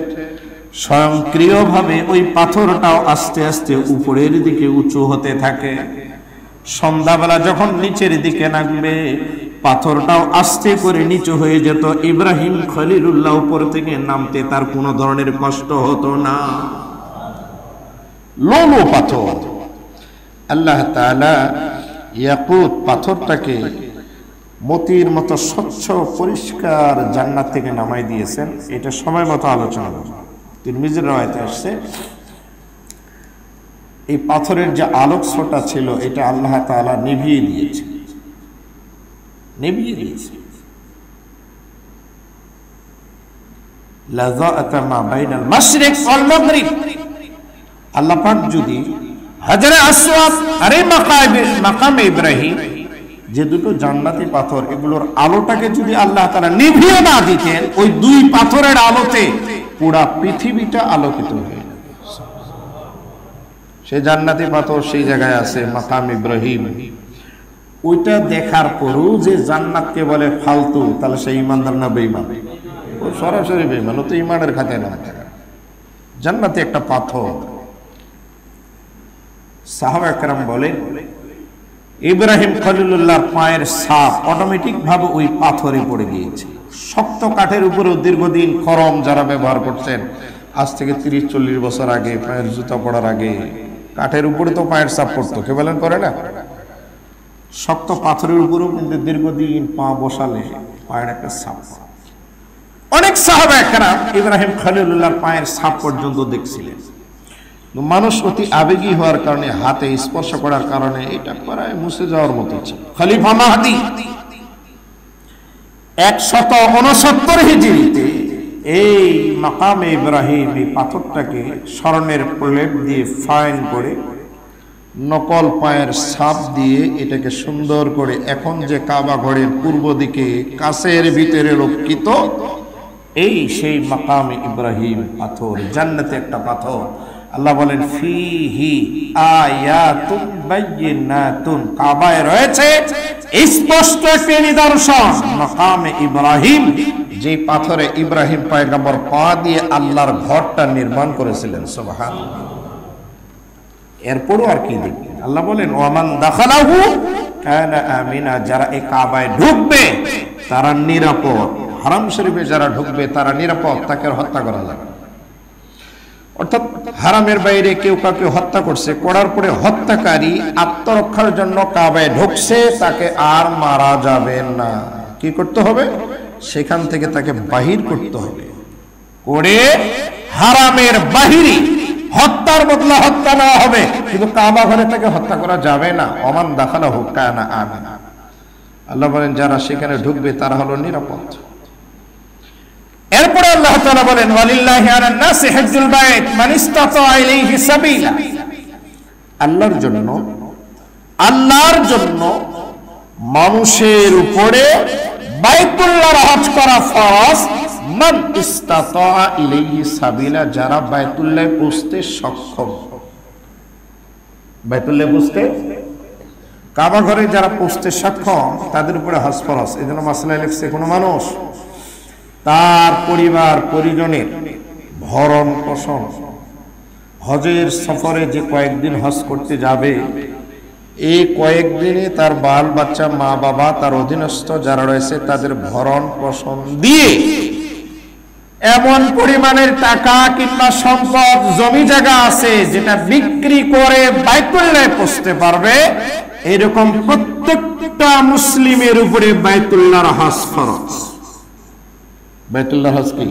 স্বয়ংক্রিয়ভাবে ওই পাথরটাও আস্তে আস্তে উপরের দিকে উঁচু হতে থাকে। সন্ধ্যাবেলা যখন নিচের দিকে নামবে পাথরটাও আস্তে করে নিচু হয়ে যেত। ইব্রাহিম খলিলুল্লাহ উপর থেকে নামতে তার কোনো ধরনের কষ্ট হতো না। লোলো পাথর আল্লাহ তাআলা ইয়াকুত পাথরটাকে মতির মতো স্বচ্ছ পরিষ্কার জান্নাত থেকে নামাই দিয়েছেন। এটা সময় মতো আলোচনা করব। তিরমিজির রাওয়ায়াতে আসছে, এই পাথরের যে আলোকটা ছিল এটা আল্লাহ তাআলা নিভিয়ে দিয়েছে, নিভিয়ে দিয়েছে। লাযাআতা মা বাইনাল মাশরিক ওয়াল মাগরিব। আল্লাহ পাক যদি হাজরে আসওয়াদ আর এই মাকাম ইব্রাহিম যে দুটো জান্নাতি পাথর, এগুলোর আলোটাকে যদি আল্লাহ তাআলা নিভিয়ে না দিতেন, ওই দুই পাথরের আলোতে পুরা পৃথিবীটা আলোকিত হয়ে যেত। সেই জান্নাতি পাথর সেই জায়গায় আছে মাকাম ইব্রাহিম। ওইটা দেখার পরও যে জান্নাতকে বলে ফালতু, তাহলে সেই ইমানদার না বেঈমান? ও সরাসরি বেঈমান, ও তো ইমানের খাতায় না। জান্নাতে একটা পাথর। সাহাবা একরাম বলেন, ইব্রাহিম খলিলুল্লাহর পায়ের ছাপ অটোমেটিক ভাবে ওই পাথরে পড়ে গিয়েছে। শক্ত কাঠের উপরেও দীর্ঘদিন খরম যারা ব্যবহার করছেন, আজ থেকে 30-40 বছর আগে পায়ের জুতা পড়ার আগে কাঠের উপরে তো পায়ের ছাপ পড়তো, কে বলেন করে না? শক্ত পাথরের উপরেও কিন্তু দীর্ঘদিন পা বসালে পায়ের একটা ছাপ। অনেক সাহাবা একরাম ইব্রাহিম খলিলুল্লাহর পায়ের ছাপ পর্যন্ত দেখছিলেন। মানুষ অতি আবেগী হওয়ার কারণে, হাতে স্পর্শ করার কারণে এটা প্রায় মুছে যাওয়ার মতো ছিল। খলিফা মাহদী 169 হিজরিতে এই মাকামে ইব্রাহিম এই পাথরটাকে স্বর্ণের প্লেট দিয়ে ফাইন করে নকল পায়ের ছাপ দিয়ে এটাকে সুন্দর করে এখন যে কাবা ঘরের পূর্ব দিকে কাছের ভিতরে রক্ষিত এই সেই মাকামে ইব্রাহিম পাথর, জান্নাতে একটা পাথর। আল্লাহ বলেন ফিহি আয়াতুন বাইয়িনাতুন, কাবায় রয়েছে স্পষ্ট একটি নিদর্শন মাকামে ইব্রাহিম, যে পাথরে ইব্রাহিম পয়গম্বর পা দিয়ে আল্লাহর ঘরটা নির্মাণ করেছিলেন। সুবহানাল্লাহ। এরপরও আর কি দেখবেন, আল্লাহ বলেন ওয়ামান দাখালাহু কানা আমিনা, যারা এই কাবায় ঢুকবে তারা নিরাপদ। হারাম শরীফে যারা ঢুকবে তারা নিরাপদ, তাকে হত্যা করা যাবে না। অর্থাৎ হারামের বাইরে কেউ কাউকে হত্যা করছে, করার পরে হত্যাকারী আত্মরক্ষার জন্য কাবায় ঢুকছে, তাকে আর মারা যাবে না। কি করতে হবে? সেখান থেকে তাকে বাহির করতে হবে, করে হারামের বাহিরে হত্যার বদলা হত্যা নেওয়া হবে, কিন্তু কাবা ঘরে তাকে হত্যা করা যাবে না। ওমান দাখালাহু কানা আমিনা, আল্লাহ বলেন যারা সেখানে ঢুকবে তারা হলো নিরাপদ। এরপরে আল্লাহ তাআলা বলেন ওয়ালিল্লাহি আলান নাসি হিজ্জুল বাইত মান ইসতাতা ইলাইহি সাবিলা, আল্লাহর জন্য মানুষের উপরে বাইতুল্লাহর হজ করা ফরজ। মান ইসতাতা ইলাইহি সাবিলা, যারা বাইতুল্লাহে পৌঁছতে সক্ষম। বাইতুল্লাহে পৌঁছতে, কাবা ঘরে যারা পৌঁছতে সক্ষম তাদের উপরে হজ ফরজ। এই জন্য মাসলায় লিখছে কোনো মানুষ তার পরিবার পরিজনের ভরণ পোষণ, হজের সফরে যে কয়েকদিন হজ করতে যাবে এই কয়েকদিনে তার বাল বাচ্চা, মা বাবা, তার অধীনস্থ যারা রয়েছে তাদের ভরণ পোষণ দিয়ে এমন পরিমাণের টাকা কিংবা সম্পদ, জমি জায়গা আছে যেটা বিক্রি করে বাইতুল্লাহে পৌঁছতে পারবে, এরকম প্রত্যেকটা মুসলিমের উপরে বাইতুল্লাহর হজ ফরজ। বাইতুল্লাহ হজ কি?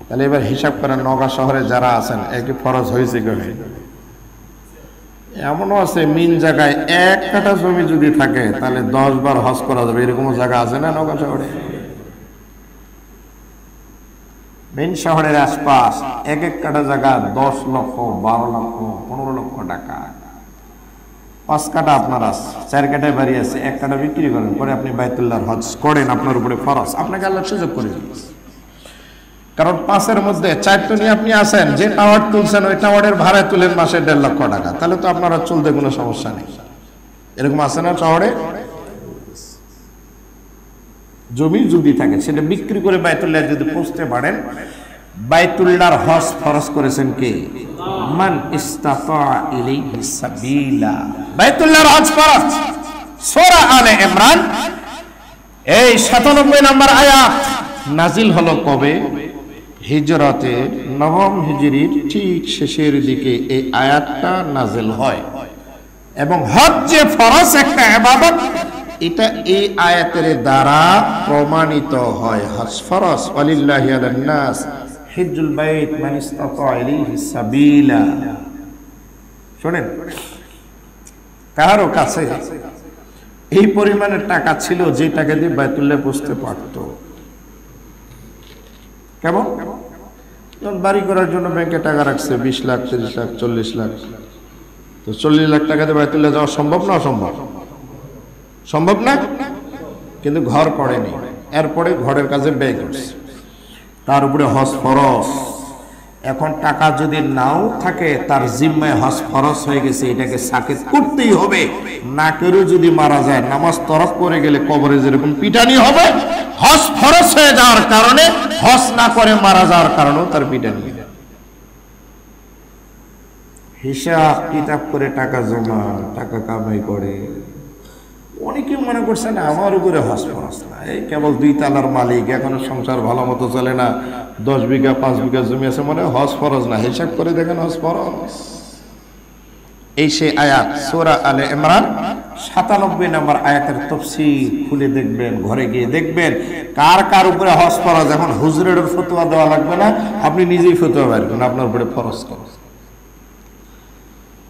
তাহলে এবার হিসাব করেন নওগাঁ শহরে যারা আছেন একই ফরজ হয়েছে কি? এমনও আছে মিন জায়গায় এক কাঠা জমি যদি থাকে তাহলে 10 বার হজ করা যাবে, এরকম জায়গা আছে না নওগাঁ শহরে? মেন শহরের আশপাশ এক এক কাঠা জায়গা 10 লক্ষ, 12 লক্ষ, 15 লক্ষ টাকা। 5 কাঠা আপনার আছে, 4 কাঠায় বাড়ি আছে, 1 কাঠা বিক্রি করেন, পরে আপনি বাইতুল্লাহর হজ করেন, আপনার উপরে ফরজ। আপনাকে আল্লাহ সুযোগ করে দিয়েছে, কারণ 5-এর মধ্যে 4 তো নিয়ে আপনি আসেন, যে টাওয়ার তুলছেন ওই টাওয়ারের ভাড়া তুলেন মাসে 1.5 লক্ষ টাকা, তাহলে তো আপনার চলতে কোনো সমস্যা নেই। এরকম আছে না শহরে? জমি যদি থাকে সেটা বিক্রি করে বাইতুল্লাহ যদি পৌঁছতে পারেন, বাইতুল্লাহর হজ ফরজ করেছেন কে? মান ইসতাতা ইলাইহি সাবিলা, বাইতুল্লাহর হজ ফরজ। সূরা আলে ইমরান এই 97 নম্বর আয়াত নাজিল হলো কবে? হিজরতে নবম হিজরির ঠিক শেষের দিকে এই আয়াতটা নাজিল হয়। এবং হজ যে ফরজ একটা ইবাদত, এটা এই আয়াতের দ্বারা প্রমাণিত হয়। হজ ফরজ, ওয়ালিল্লাহি আলান নাস হিজ্জুল বাইত মান ইসতাতা ইলাইহি সাবিলা। শুনেন, কারো কাছে এই পরিমাণের টাকা ছিল যে টাকা দিয়ে বাইতুল্লাহে পৌঁছতে পারত। কেমন? বাড়ি করার জন্য ব্যাংকে টাকা রাখছে 20 লাখ, 30 লাখ, 40 লাখ, তো 40 লাখ টাকা দিয়ে বাইতুল্লাহ যাওয়া সম্ভব না? অসম্ভব? সম্ভব না, কিন্তু ঘর করেনি, এরপরে ঘরের কাজে ব্যয় করছে, তার উপরে হজ ফরজ। এখন টাকা যদি নাও থাকে তার জিম্মায় হজ ফরজ হয়ে গেছে, এটাকে সাকিত করতেই হবে। না কেউ যদি মারা যায়, নামাজ তরফ করে গেলে কবরে যেরকম পিটানি হবে, হজ ফরজ হয়ে যাওয়ার কারণে, হজ না করে মারা যাওয়ার কারণেও তার পিটানি। হিসাব কিতাব করে টাকা জমা, টাকা কামাই করে। অনেকে মনে করছেন আমার উপরে হজ ফরজ না, এই কেবল 2 তালার মালিক, এখনো সংসার ভালো মতো চলে না, 10 বিঘা 5 বিঘা জমি আছে, মনে হজ ফরজ না। হিসাব করে দেখেন হজ ফরজ। এই সেই আয়াত সূরা আলে ইমরান 97 নম্বর আয়াতের তাফসীর খুলে দেখবেন, ঘরে গিয়ে দেখবেন কার কার উপরে হজ ফরজ। এখন হুজুরের ফতোয়া দেওয়া লাগবে না, আপনি নিজেই ফতোয়া বের করুন আপনার উপরে ফরজ করুন।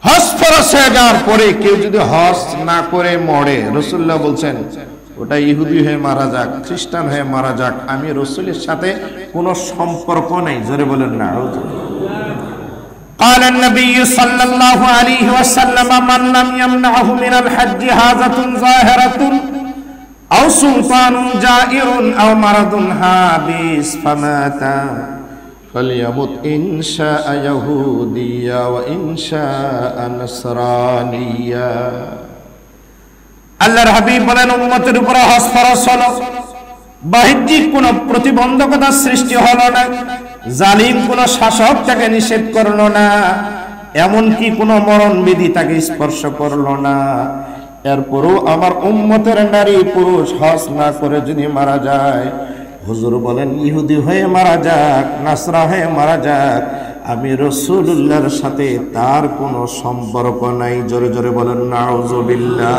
হজ ফরজ হয়ে যাওয়ার পরে কেউ যদি হজ না করে মরে, রাসূলুল্লাহ বলছেন ওটা ইহুদি হয়ে মারা যাক, খ্রিস্টান হয়ে মারা যাক, আমি রাসূলের সাথে কোনো সম্পর্ক নেই। জোরে বলেন না। قال النبي صلى الله عليه وسلم من لم يمنعه من الحج حاجة ظاهرة أو سلطان جائر أو مرض حابس فمات فليمت إن شاء يهوديا وإن شاء نصرانيا আল্লাহর হাবিব বলেন উম্মতের উপর হজ ফরজ হলো, বাহ্যিক কোন প্রতিবন্ধকতা সৃষ্টি হলো না, জালিম কোন শাসক তাকে নিষেধ করলো না, এমনকি কোন মরণ বিধি তাকে স্পর্শ করলো না। এরপরও আমার উম্মতের নারী পুরুষ হজ না করে যদি মারা যায়, হুজুর বলেন ইহুদি হয়ে মারা যাক, নাসরা হয়ে মারা যাক, আমি রাসূলুল্লাহর সাথে তার কোনো সম্পর্ক নাই। জোরে জোরে বলেন নাউযুবিল্লাহ।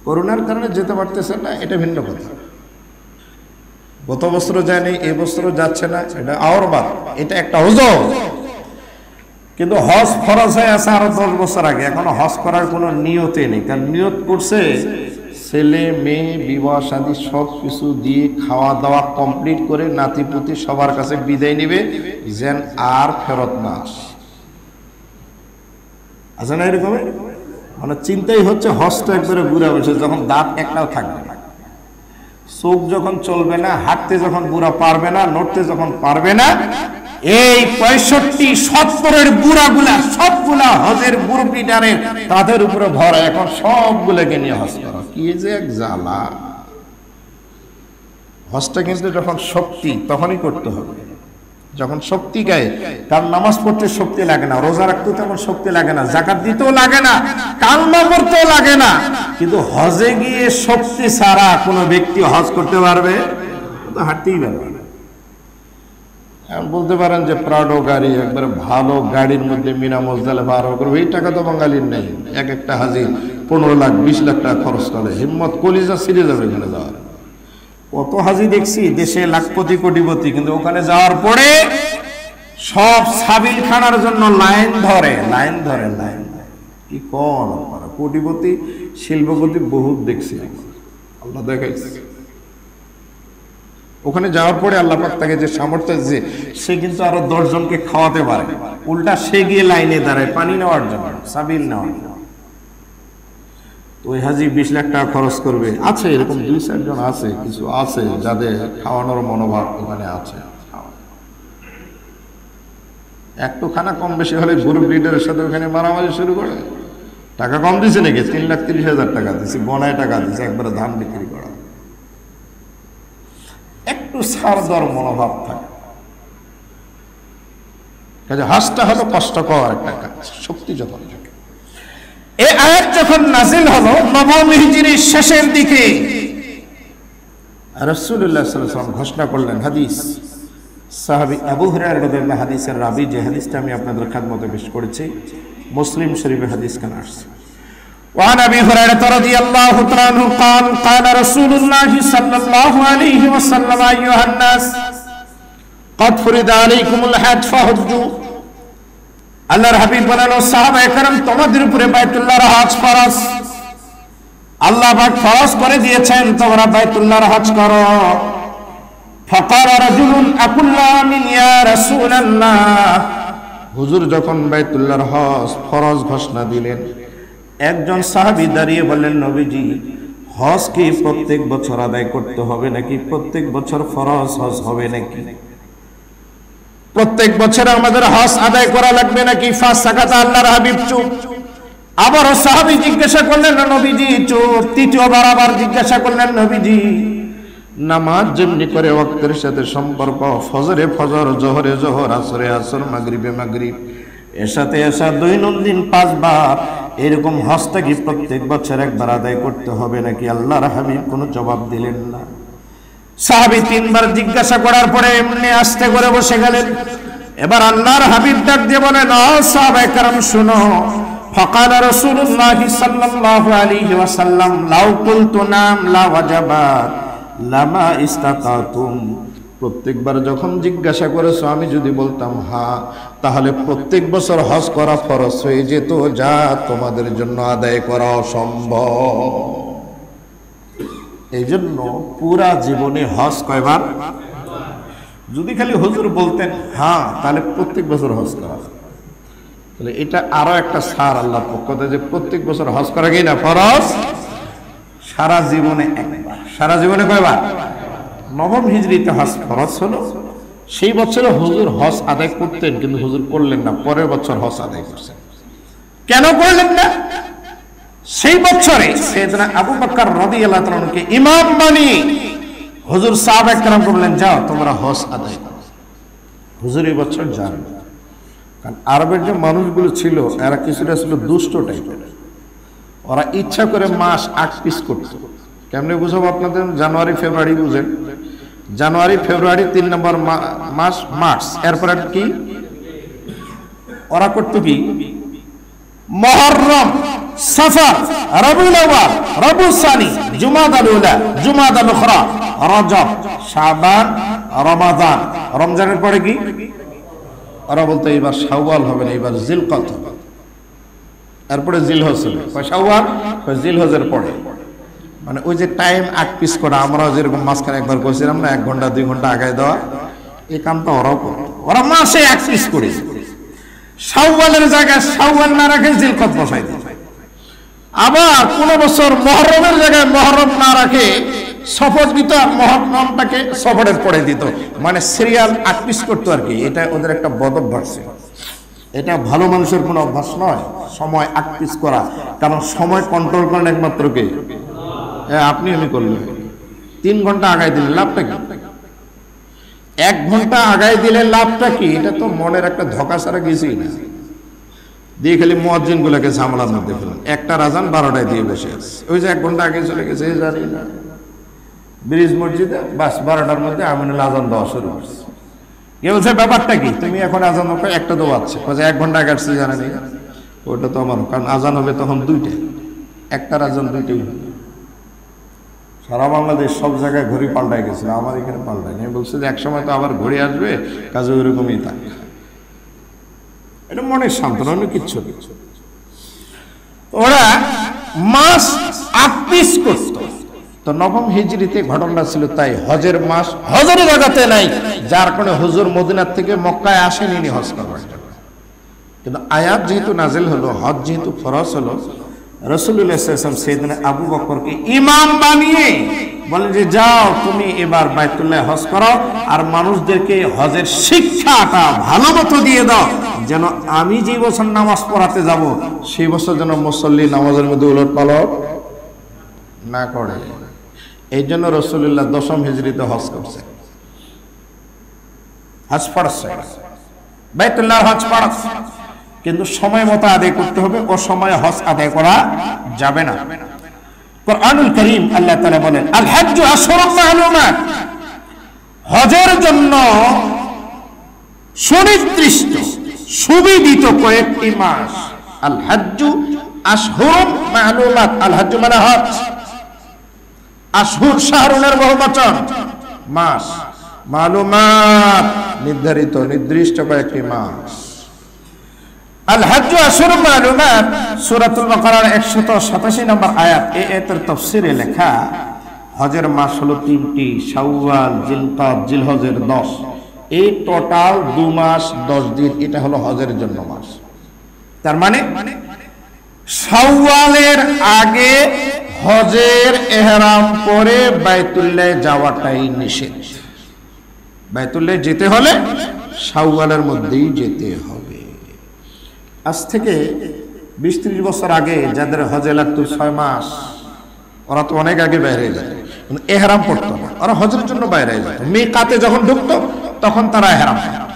করোনার কারণে যেতে পারতেছেন না, এটা ভিন্ন কথা। গত বছর যায়নি, এই বছর যাচ্ছে না, এটা আর বাদ, এটা একটা হুজুর। কিন্তু হজ ফরজ হয়ে আছে আরো 10 বছর আগে, এখনো হজ করার কোনো নিয়তে নেই। কারণ নিয়ত করছে ছেলে মেয়ে বিবাহ শাদী সব কিছু দিয়ে খাওয়া দাওয়া কমপ্লিট করে নাতিপুতি সবার কাছে বিদায় নিবে, যেন আর ফেরত না আসে। আছে না এরকম? মানে চিন্তাই হচ্ছে হজটা একবারে বুড়া বসে, যখন দাঁত একটাও থাকবে না, চোখ যখন চলবে না, হাঁটতে যখন বুড়া পারবে না, নড়তে যখন পারবে না, এই 65-70 বুড়াগুলা সবগুলা হজের বুড়পিটারে তাদের উপরে ভরা, এখন সবগুলোকে নিয়ে হজ করা কি যে এক জ্বালা। হজটা কিন্তু যখন শক্তি তখনই করতে হবে, যখন শক্তি গায়ে। তার নামাজ পড়তে শক্তি লাগে না, রোজা রাখতেও তেমন শক্তি লাগে না, যাকাত দিতেও লাগে না, কালমা পড়তেও লাগে না। কিন্তু হজে গিয়ে শক্তি ছাড়া কোনো ব্যক্তি হজ করতে পারবে? তো হাঁটতেই পারবে না। বলতে পারেন যে প্রাডো গাড়ি, একবারে ভালো গাড়ির মধ্যে মিনা মুজদালিফা আরোহণ করবে, এই টাকা তো বাঙালির নেই। এক একটা হাজি 15 লাখ 20 লাখ টাকা খরচ করে, হিম্মত কলিজা ছিঁড়ে যাবে এখানে যাওয়ার। কত হাজি দেখছি দেশে লাখপতি কোটিপতি, কিন্তু ওখানে যাওয়ার পরে সব সাবিল খানার জন্য লাইন ধরে। কি কোন কোটিপতি শিল্পপতি বহুত দেখছি, আল্লাহ দেখাইছে। ওখানে যাওয়ার পরে আল্লাহ পাক তাকে যে সামর্থ্য দিয়েছে, সে কিন্তু আরো 10 জনকে খাওয়াতে পারে। উল্টা সে গিয়ে লাইনে দাঁড়ায় পানি নেওয়ার জন্য, সাবিল নেওয়ার জন্য। ওই হাজি 20 লাখ টাকা খরচ করবে। আছে এরকম 2-4 জন আছে, কিছু আছে যাদের খাওয়ানোর মনোভাব ওখানে আছে। একটু খানা কম বেশি হলে গ্রুপ লিডারের সাথে ওখানে মারামারি শুরু করে। টাকা কম দিছে নাকি? 3,30,000 টাকা দিচ্ছে, গনায় টাকা দিচ্ছে, একবারে ধান বিক্রি করা। একটু ছাড় দর মনোভাব থাকে। কাজে হজটা হলো কষ্টকর একটা কাজ, শক্তি যখন থাকে। এই আয়াত যখন নাজিল হলো নবম হিজরির শেষের দিকে, রাসূলুল্লাহ সাল্লাল্লাহু আলাইহি ওয়াসাল্লাম ঘোষণা করলেন। হাদিস সাহাবী আবু হুরায়রা রাদিয়াল্লাহু হাদিসের রাবী, যে হাদিসটা আমি আপনাদের খেদমতে পেশ করেছি, মুসলিম শরীফে হাদিস কান আসছে। وعن ابي هريره رضي الله تعالى عنه قال قال رسول الله صلى الله عليه وسلم ايها الناس قد فرض عليكم الحج فحجوا। আল্লাহর হাবিব বলেন, ও সাহাবায়ে কেরাম, তোমাদের উপরে বাইতুল্লাহর হজ ফরজ। আল্লাহ পাক ফরজ করে দিয়েছেন, তোমরা বাইতুল্লাহর হজ করো। ফাকাল রাজুলুন আকুল্লা মিন ইয়া রাসূলুল্লাহ। হুজুর যখন বাইতুল্লাহর হজ ফরজ ঘোষণা দিলেন, একজন সাহাবী দাঁড়িয়ে বললেন, নবীজি, হজ কি প্রত্যেক বছর আদায় করতে হবে নাকি প্রত্যেক বছর ফরজ হজ হবে নাকি? প্রত্যেক বছর আমাদের হজ আদায় করা লাগবে নাকি? ফাসাকাতা, আল্লাহর হাবিব চুপ। আবার সাহাবী জিজ্ঞাসা করলেন, নবীজি চুপ। তৃতীয়বার আবার জিজ্ঞাসা করলেন, নবীজি, নামাজ যেমনি করে ওয়াক্তের সাথে সম্পর্ক, ফজরে ফজর, জোহরে জোহর, আসরে আসর, মাগরিবে মাগরিব, এশাতে এশা, দৈনন্দিন 5 বার, এরকম হজটা কি প্রত্যেক বছর একবার আদায় করতে হবে নাকি? আল্লাহর হাবিব কোনো জবাব দিলেন না। সাহাবী 3 বার জিজ্ঞাসা করার পরে এমনি আস্তে করে বসে গেলেন। এবার আল্লাহর হাবিব ডাক দিয়ে বলেন, ও সাহাবায়ে কেরাম শুনো। ফাকাল রাসূলুল্লাহ সাল্লাল্লাহু আলাইহি ওয়াসাল্লাম লাউ কুলতু নাম লা ওয়াজাবাত লামা ইস্তাতাতুম। প্রত্যেকবার যখন জিজ্ঞাসা করেছো, আমি যদি বলতাম হ্যাঁ, তাহলে প্রত্যেক বছর হজ করা ফরজ হয়ে যেত, যা তোমাদের জন্য আদায় করা অসম্ভব। এই জন্য পুরা জীবনে হজ কয়বার? যদি খালি হুজুর বলতেন হ্যাঁ, তাহলে প্রত্যেক বছর হজ করা, তাহলে এটা আরো একটা ছাড় আল্লাহর পক্ষ থেকে যে প্রত্যেক বছর হজ করা কি না ফরজ, সারা জীবনে একবার। সারা জীবনে কয়বার? নবম হিজরিতে হজ ফরজ হলো, সেই বছরে হুজুর হজ আদায় করতেন, কিন্তু হুজুর করলেন না, পরের বছর হজ আদায় করছেন। কেন করলেন না? সেই বছরে সাইয়েদনা আবু বকর রাদিয়াল্লাহু তাআলা কে ইমাম বানিয়ে হুজুর সাহাবায়ে কেরাম বললেন, যাও তোমরা হজ আদায় করো। হুজুর এই বছর যান, কারণ আরবের যে মানুষগুলো ছিল এরা কিছুটা ছিল দুষ্ট টাইপের, ওরা ইচ্ছা করে মাস 8 পিস করত। কেমনে বুঝাবো আপনাদের? জানুয়ারি ফেব্রুয়ারি বুঝেন, জানুয়ারি ফেব্রুয়ারি 3 নম্বর মাস মার্চ, এরপর কি ওরা করতো কি মুহররম, সফর, রবিউল আউয়াল, রবিউল সানি, জুমাদাল উলা, জুমাদাল উখরা, রজব, শাবান, রমাদান। রমজানের পরে কি ওরা বলতো এবার শাওয়াল হবে না, এবার জিলকদ হবে, এরপরে জিলহজ হবে। শাওয়াল জিলহজের পরে, মানে ওই যে টাইম 8 পিস করা, আমরা যেরকম মাঝখানে একবার করেছিলাম না 1 ঘন্টা 2 ঘন্টা আগায় দেওয়া, এই কামটা ওরাও করতো। ওরা মাসে 1 পিস করে শাওয়ালের জায়গায় শাওয়াল না রাখে জিলকদ বসাই দিত। আবার কোন বছর মুহররমের জায়গায় মুহররম না রাখে সফর দিত, আর মুহররমটাকে সফরের পরে দিত, মানে সিরিয়াল 8 পিস করতো আর কি। এটা ওদের একটা বদ অভ্যাস ছিল, এটা ভালো মানুষের কোনো অভ্যাস নয় সময় 8 পিস করা, কারণ সময় কন্ট্রোল করেন একমাত্র কে? আপনি আমি করলেন। 3 ঘন্টা আগায় দিলে লাভটা কি? 1 ঘন্টা আগায় দিলে লাভটা কি? এটা তো মনের একটা ধোঁকা ছাড়া কিছুই না। দিয়ে খালি মুয়াজ্জিন গুলোকে ঝামেলার মধ্যে ফেলেন। একটা আজান 12টায় দিয়ে বসে আছে, ওই যে 1 ঘন্টা আগে চলে গেছে জানি না, ব্রিজ মসজিদে বাস 12টার মধ্যে আমিনুল আজান দেওয়া শুরু করছে। কেউ বলছে ব্যাপারটা কি, তুমি এখন আজান হবে একটা দেওয়াচ্ছে, 1 ঘন্টা আগে আসছে জানা নেই। ওইটা তো আমার, কারণ আজান হবে তখন 2টায়, একটার আজান 2টায়। সারা বাংলাদেশ সব জায়গায় ঘড়ি পাল্টাই গেছিল, আমার এখানে পাল্টায়নি। বলছে যে একসময় তো আবার ঘড়ি আসবে, কাজে ওইরকমই থাকে। এটা মনের সান্ত্বনা, অন্য কিচ্ছু কিচ্ছু। ওরা মাস 8 পিস করত। তো নবম হিজরিতে ঘটনা ছিল তাই, হজের মাস হজের জায়গাতে নাই, যার কারণে হুজুর মদিনার থেকে মক্কায় আসেনি হজ করার জন্য। কিন্তু আয়াত যেহেতু নাজিল হলো, হজ যেহেতু ফরজ হলো, রাসূলুল্লাহ সাল্লাল্লাহু আলাইহি ওয়াসাল্লাম সাইয়েদনা আবু বকরকে ইমাম বানিয়ে বলেন যে যাও তুমি এবার বাইতুল্লাহ হজ করো, আর মানুষদেরকে হজের শিক্ষাটা ভালো মতো দিয়ে দাও, যেন আমি যে বছর নামাজ পড়াতে যাব সেই বছর যেন মুসল্লি নামাজের মধ্যে উলটপালট না করে। এই জন্য রাসূলুল্লাহ 10ম হিজরিতে হজ করছে, হজ পড়ছে, বাইতুল্লাহ হজ পড়ছে, কিন্তু সময় মতো আদায় করতে হবে, ও সময় হজ আদায় করা যাবে না। কুরআনুল কারীম আল্লাহ তাআলা বলেন আল হজ্জু আশহুরুম মা'লুমাত, হজের জন্য সুনির্দিষ্ট সুবিদিত কয়েকটি মাস। আল হজ্জু আশহুরুম মা'লুমাত, আল হজ্জু মানে হজ, আশহুর শাহরুনের বহুবচন, মাস, মা'লুমাত নির্ধারিত নির্দিষ্ট কয়েকটি মাস। আল হজ্জু আশহুরুম মা'লুমাত সূরাতুল বাকারার 187 নম্বর আয়াত। এই আয়াতের তাফসীরে লেখা হজের মাস হলো 3টি, শাওয়াল, জিলকদ, জিলহজের 10, এই টোটাল 2 মাস 10 দিন, এটা হলো হজের জন্য মাস। তার মানে শাওয়ালের আগে হজের ইহরাম পরে বাইতুল্লাহ যাওয়াটাই নিষেধ। বাইতুল্লাহ যেতে হলে শাওয়ালের মধ্যেই যেতে হবে। আজ থেকে 20-30 বছর আগে যাদের হজে লাগতো 6 মাস, ওরা তো অনেক আগে বাইরে যেত, কিন্তু ইহরাম পড়তো না, ওরা হজের জন্য বাইরে যেত। মিকাতে যখন ঢুকতো তখন তারা ইহরাম পড়তো।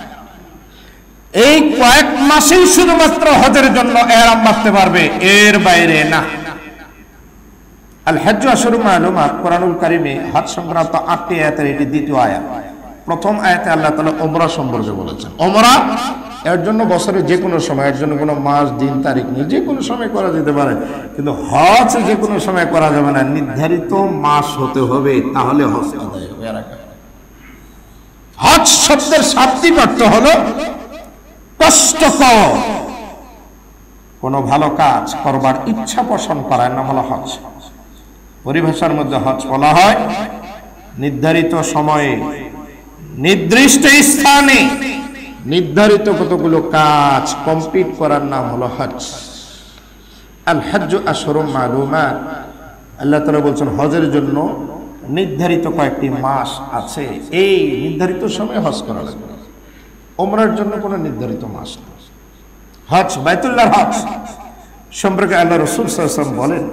এই কয়েক মাসেই শুধুমাত্র হজের জন্য ইহরাম বাঁধতে পারবে, এর বাইরে না। আল হজ্জু আশহুরুম মা'লুমাত কুরআনুল কারীমে হজ সংক্রান্ত 8টি আয়াতের এটি দ্বিতীয় আয়াত। প্রথম আয়াতে আল্লাহ তাআলা উমরা সম্পর্কে বলেছেন। উমরা এর জন্য বছরে যে কোনো সময়, এর জন্য কোনো মাস দিন তারিখ নেই, যে কোনো সময় করা যেতে পারে, কিন্তু হজ যে কোনো সময় করা যাবে না, নির্ধারিত মাস হতে হবে, তাহলে হজ আদায় হবে। হজ শব্দের শাব্দিক অর্থ হলো কষ্টকর কোনো ভালো কাজ করবার ইচ্ছা পোষণ করার নাম হলো হজ। পরিভাষার মধ্যে হজ বলা হয় নির্ধারিত সময়ে নির্দিষ্ট স্থানে নির্ধারিত কতগুলো কাজ কমপ্লিট করার নাম হলো হজ। আল হজ্জু আশহুরুম মালুমাত, আল্লাহ তাআলা বলছেন হজের জন্য নির্ধারিত কয়েকটি মাস আছে, এই নির্ধারিত সময়ে হজ করা লাগবে। ওমরার জন্য কোনো নির্ধারিত মাস নেই। হজ বাইতুল্লাহর হজ সম্পর্কে আল্লাহ রাসূল সাল্লাল্লাহু আলাইহি ওয়াসাল্লাম বলেন,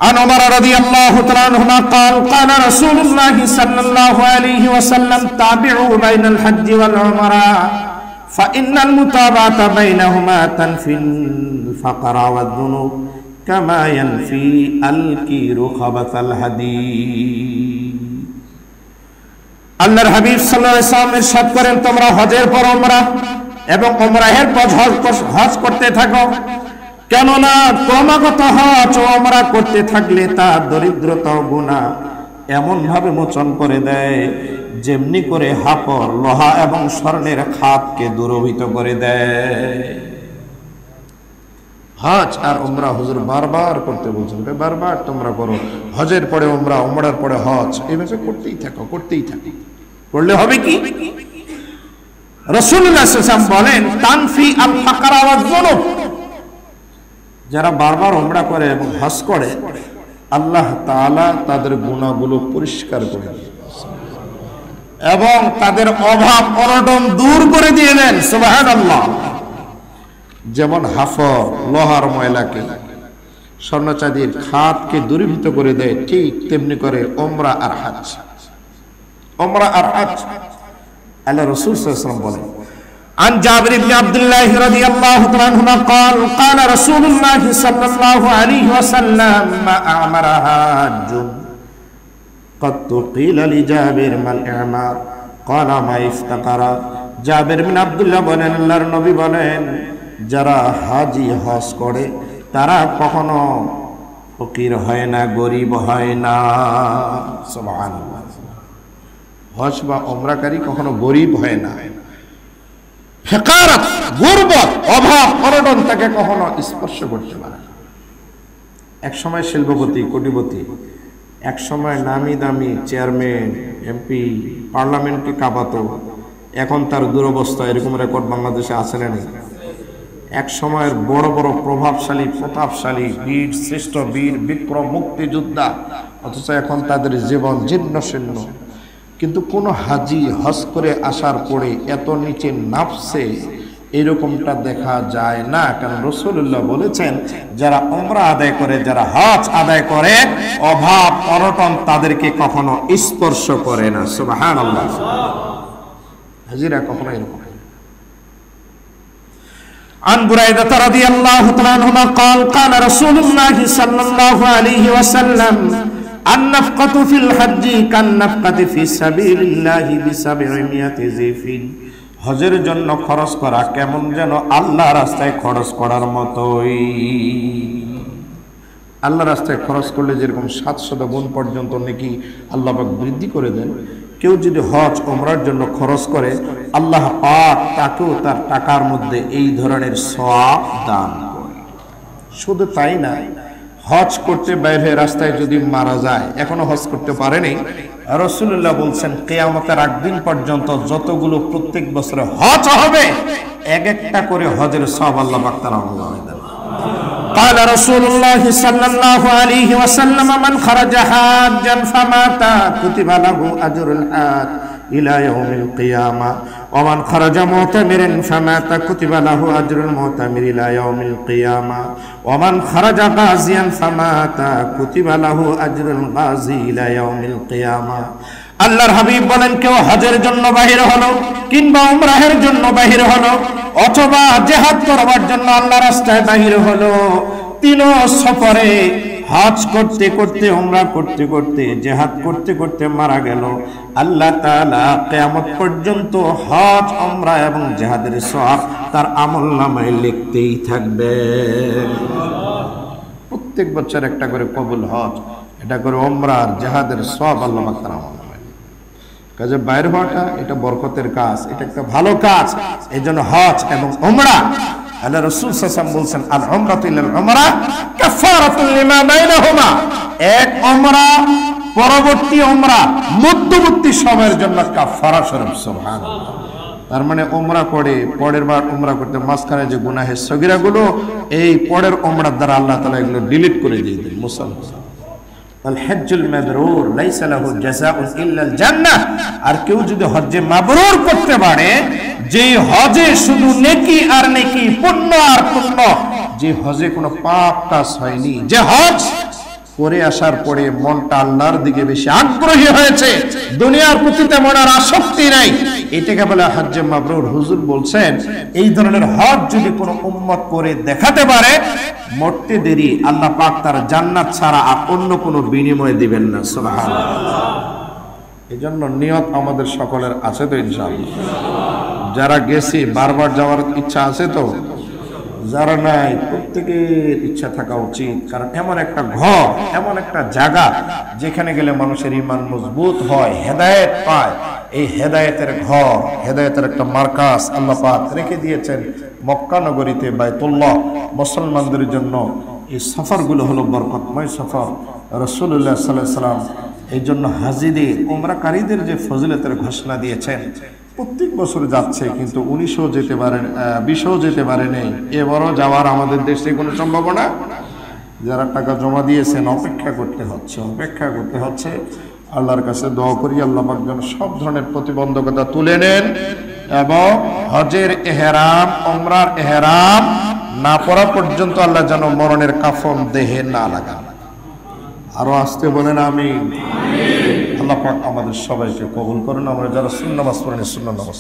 عن عمر رضي الله تعالى عنهما قال قال رسول الله صلى الله عليه وسلم تابعوا بين الحج والعمرة فإن المتابعة بينهما تنفي الفقر والذنوب كما ينفي الكير خبث الحديد। আল্লাহর হাবিব সাল্লাল্লাহু আলাইহি ওয়াসাল্লাম ইরশাদ করেন, তোমরা হজের পর উমরা এবং উমরাহের পর হজ করতে থাকো, কেননা ক্রমাগত হজ ও উমরা করতে থাকলে তা দরিদ্রতা ও গুনাহ এমন ভাবে মোচন করে দেয় যেমনি করে হাপর লোহা এবং স্বর্ণের খাতকে দূরভূত করে দেয়। হজ আর উমরা হুজুর বারবার করতে বলছেন, বারবার তোমরা করো, হজের পরে উমরা, উমরার পরে হজ, এইভাবে করতেই থাকো, করতেই থাকো। করলে হবে কি? রাসূলুল্লাহ সাল্লাল্লাহু আলাইহি ওয়াসাল্লাম বলেন, তানফি আল ফাকরা ওয়াজ যুনুব, যারা বারবার উমরা করে এবং হজ করে আল্লাহ তাআলা তাদের গুনাহগুলো পরিষ্কার করে দেন এবং তাদের অভাব অনটন দূর করে দিয়ে দেন। সুবহানাল্লাহ। যেমন হাফর লোহার ময়লাকে, স্বর্ণ চাঁদির খাতকে দূরীভূত করে দেয়, ঠিক তেমনি করে উমরা আর হজ। উমরা আর হজ আল্লাহ রাসূল সাল্লাল্লাহু আলাইহি ওয়াসাল্লাম বলেন, عن جابر بن عبد الله رضي الله عنهما قال قال رسول الله صلى الله عليه وسلم ما أعمر حاج قد قيل لجابر ما الإعمار قال ما افتقر। জাবের বিন আব্দুল্লাহ বলেন, আল্লাহর নবী বলেন, যারা হাজি হজ করে তারা কখনো ফকির হয় না, গরিব হয় না। সুবহানাল্লাহ। হজ বা উমরাকারী কখনো গরিব হয় না, ফেকারত, গুরবত, অভাব অনটন তাকে কখনো স্পর্শ করতে পারে না। এক সময় শিল্পপতি, কোটিপতি, এক সময় নামি দামি চেয়ারম্যান, এমপি, পার্লামেন্টকে কাঁপাতো, এখন তার দুরবস্থা। এরকম রেকর্ড বাংলাদেশে আছে না নেই? এক সময়ের বড় বড় প্রভাবশালী, প্রতাপশালী বীর, শ্রেষ্ঠ বীর, বিক্রম, মুক্তিযোদ্ধা, অথচ এখন তাদের জীবন জীর্ণ শীর্ণ। কিন্তু কোন হাজি হজ করে আসার পরে এত নিচে নাফসে এরকমটা দেখা যায় না। কারণ রাসূলুল্লাহ বলেছেন, যারা উমরা আদায় করে, যারা হজ আদায় করে, অভাব অনটন তাদেরকে কখনো স্পর্শ করে না। সুবহানাল্লাহ। হাজিরা কখনো এরকম। عن بريدة رضي الله عنه قال قال رسول الله صلى الله عليه وسلم النفقة في الحج كالنفقة في سبيل الله ب700 زيف। হজের জন্য খরচ করা কেমন যেন আল্লাহর রাস্তায় খরচ করার মতোই। আল্লাহর রাস্তায় খরচ করলে যেরকম 700 গুণ পর্যন্ত নাকি আল্লাহ পাক বৃদ্ধি করে দেন, কেউ যদি হজ উমরার জন্য খরচ করে আল্লাহ পাক তাকেও তার টাকার মধ্যে এই ধরনের সওয়াব দান করে। শুধু তাই না, হজ করতে বাইরে রাস্তায় যদি মারা যায়, এখনো হজ করতে পারেনি, রাসূলুল্লাহ বলছেন কিয়ামতের আগ দিন পর্যন্ত যতগুলো প্রত্যেক বছরে হজ হবে, এক একটা করে হজের সওয়াব আল্লাহ পাক তার আমল নামায় দেন। قال رسول الله صلى الله عليه وسلم من خرج حاجا فمات كتب له أجر الحاج إلى يوم القيامة ومن خرج معتمرا فمات كتب له أجر المعتمر إلى يوم القيامة ومن خرج غازيا فمات كتب له أجر الغازي إلى يوم القيامة। আল্লাহর হাবিব বলেন, কেউ হজের জন্য বাহির হলো কিংবা উমরাহের জন্য বাহির হলো অথবা জিহাদ করবার জন্য আল্লাহর রাস্তায় বাহির হলো, তিন সফরে হজ করতে করতে, উমরা করতে করতে, জিহাদ করতে করতে মারা গেল, আল্লাহ তাআলা কিয়ামত পর্যন্ত হজ, উমরা এবং জিহাদের সওয়াব তার আমলনামায় লিখতেই থাকবে। প্রত্যেক বছর একটা করে কবুল হজ, এটা করে উমরা আর জিহাদের সওয়াব আল্লাহ পাক তার আমলনামায়। কাজে বাইরে হওয়াটা এটা বরকতের কাজ, এটা একটা ভালো কাজ। এই জন্য হজ এবং উমরা, আল্লাহ রাসূল সাল্লাল্লাহু আলাইহি ওয়াসাল্লাম বলছেন, আল উমরাতু ইলাল উমরা কাফারাতুন লিমা বাইনাহুমা। এক উমরা পরবর্তী উমরা মধ্যবর্তী সময়ের জন্য কাফারা স্বরূপ। সুবহানাল্লাহ। তার মানে উমরা করে পরের বার উমরা করতে মাঝখানে যে গুনাহের সগীরাগুলো এই পরের উমরার দ্বারা আল্লাহ তাআলা এগুলো ডিলিট করে দিয়ে দেন। মুসলমান আল হজ্জুল মাবরুর লাইসা লাহু জাযাউন ইল্লাল জান্নাহ। আর কেউ যদি হজ্জে মাবরুর করতে পারে, যে হজে শুধু নেকি আর নেকি, পুণ্য আর পুণ্য, যে হজে কোনো পাপ কাজ হয়নি, যে হজ করে আসার পরে মনটা আল্লাহর দিকে বেশি আগ্রহী হয়েছে, দুনিয়ার প্রতি তেমন আর আসক্তি নাই, এটাকে বলে হজ্জে মাবরুর। হুজুর বলছেন এই ধরনের হজ যদি কোনো উম্মত করে দেখাতে পারে, মরতে দেরি আল্লাহ পাক তার জান্নাত ছাড়া আর অন্য কোনো বিনিময় দিবেন না। সুবহানাল্লাহ। এজন্য নিয়ত আমাদের সকলের আছে তো ইনশাআল্লাহ? যারা গেছি বারবার যাওয়ার ইচ্ছা আছে তো? যারা নাই প্রত্যেকের ইচ্ছা থাকা উচিত, কারণ এমন একটা ঘর, এমন একটা জায়গা যেখানে গেলে মানুষের ঈমান মজবুত হয়, হেদায়েত পায়। এই হেদায়েতের ঘর, হেদায়েতের একটা মার্কাজ আল্লাহ পাক রেখে দিয়েছেন মক্কা নগরীতে, বাইতুল্লাহ। মুসলমানদের জন্য এই সফরগুলো হলো বরকতময় সফর। রাসূলুল্লাহ সাল্লাল্লাহু আলাইহি ওয়াসাল্লাম এই জন্য হাজীদের, উমরাকারীদের যে ফজিলতের ঘোষণা দিয়েছেন, প্রত্যেক বছর যাচ্ছে, কিন্তু 19ও যেতে পারেন, 20ও যেতে পারে নেই। এবারও যাওয়ার আমাদের দেশে কোনো সম্ভাবনা। যারা টাকা জমা দিয়েছেন অপেক্ষা করতে হচ্ছে। আল্লাহর কাছে দোয়া করি আল্লাহ পাক যেন সব ধরনের প্রতিবন্ধকতা তুলে নেন এবং হজের ইহরাম, উমরার ইহরাম না পড়া পর্যন্ত আল্লাহ যেন মরণের কাফন দেহে না লাগান। আরো আসতে বলেন আমিন। আল্লাহ পাক আমাদের সবাইকে কবুল করুন। আমরা যারা সুন্নাহ নামাজ পড়েন সুন্নাহ নামাজ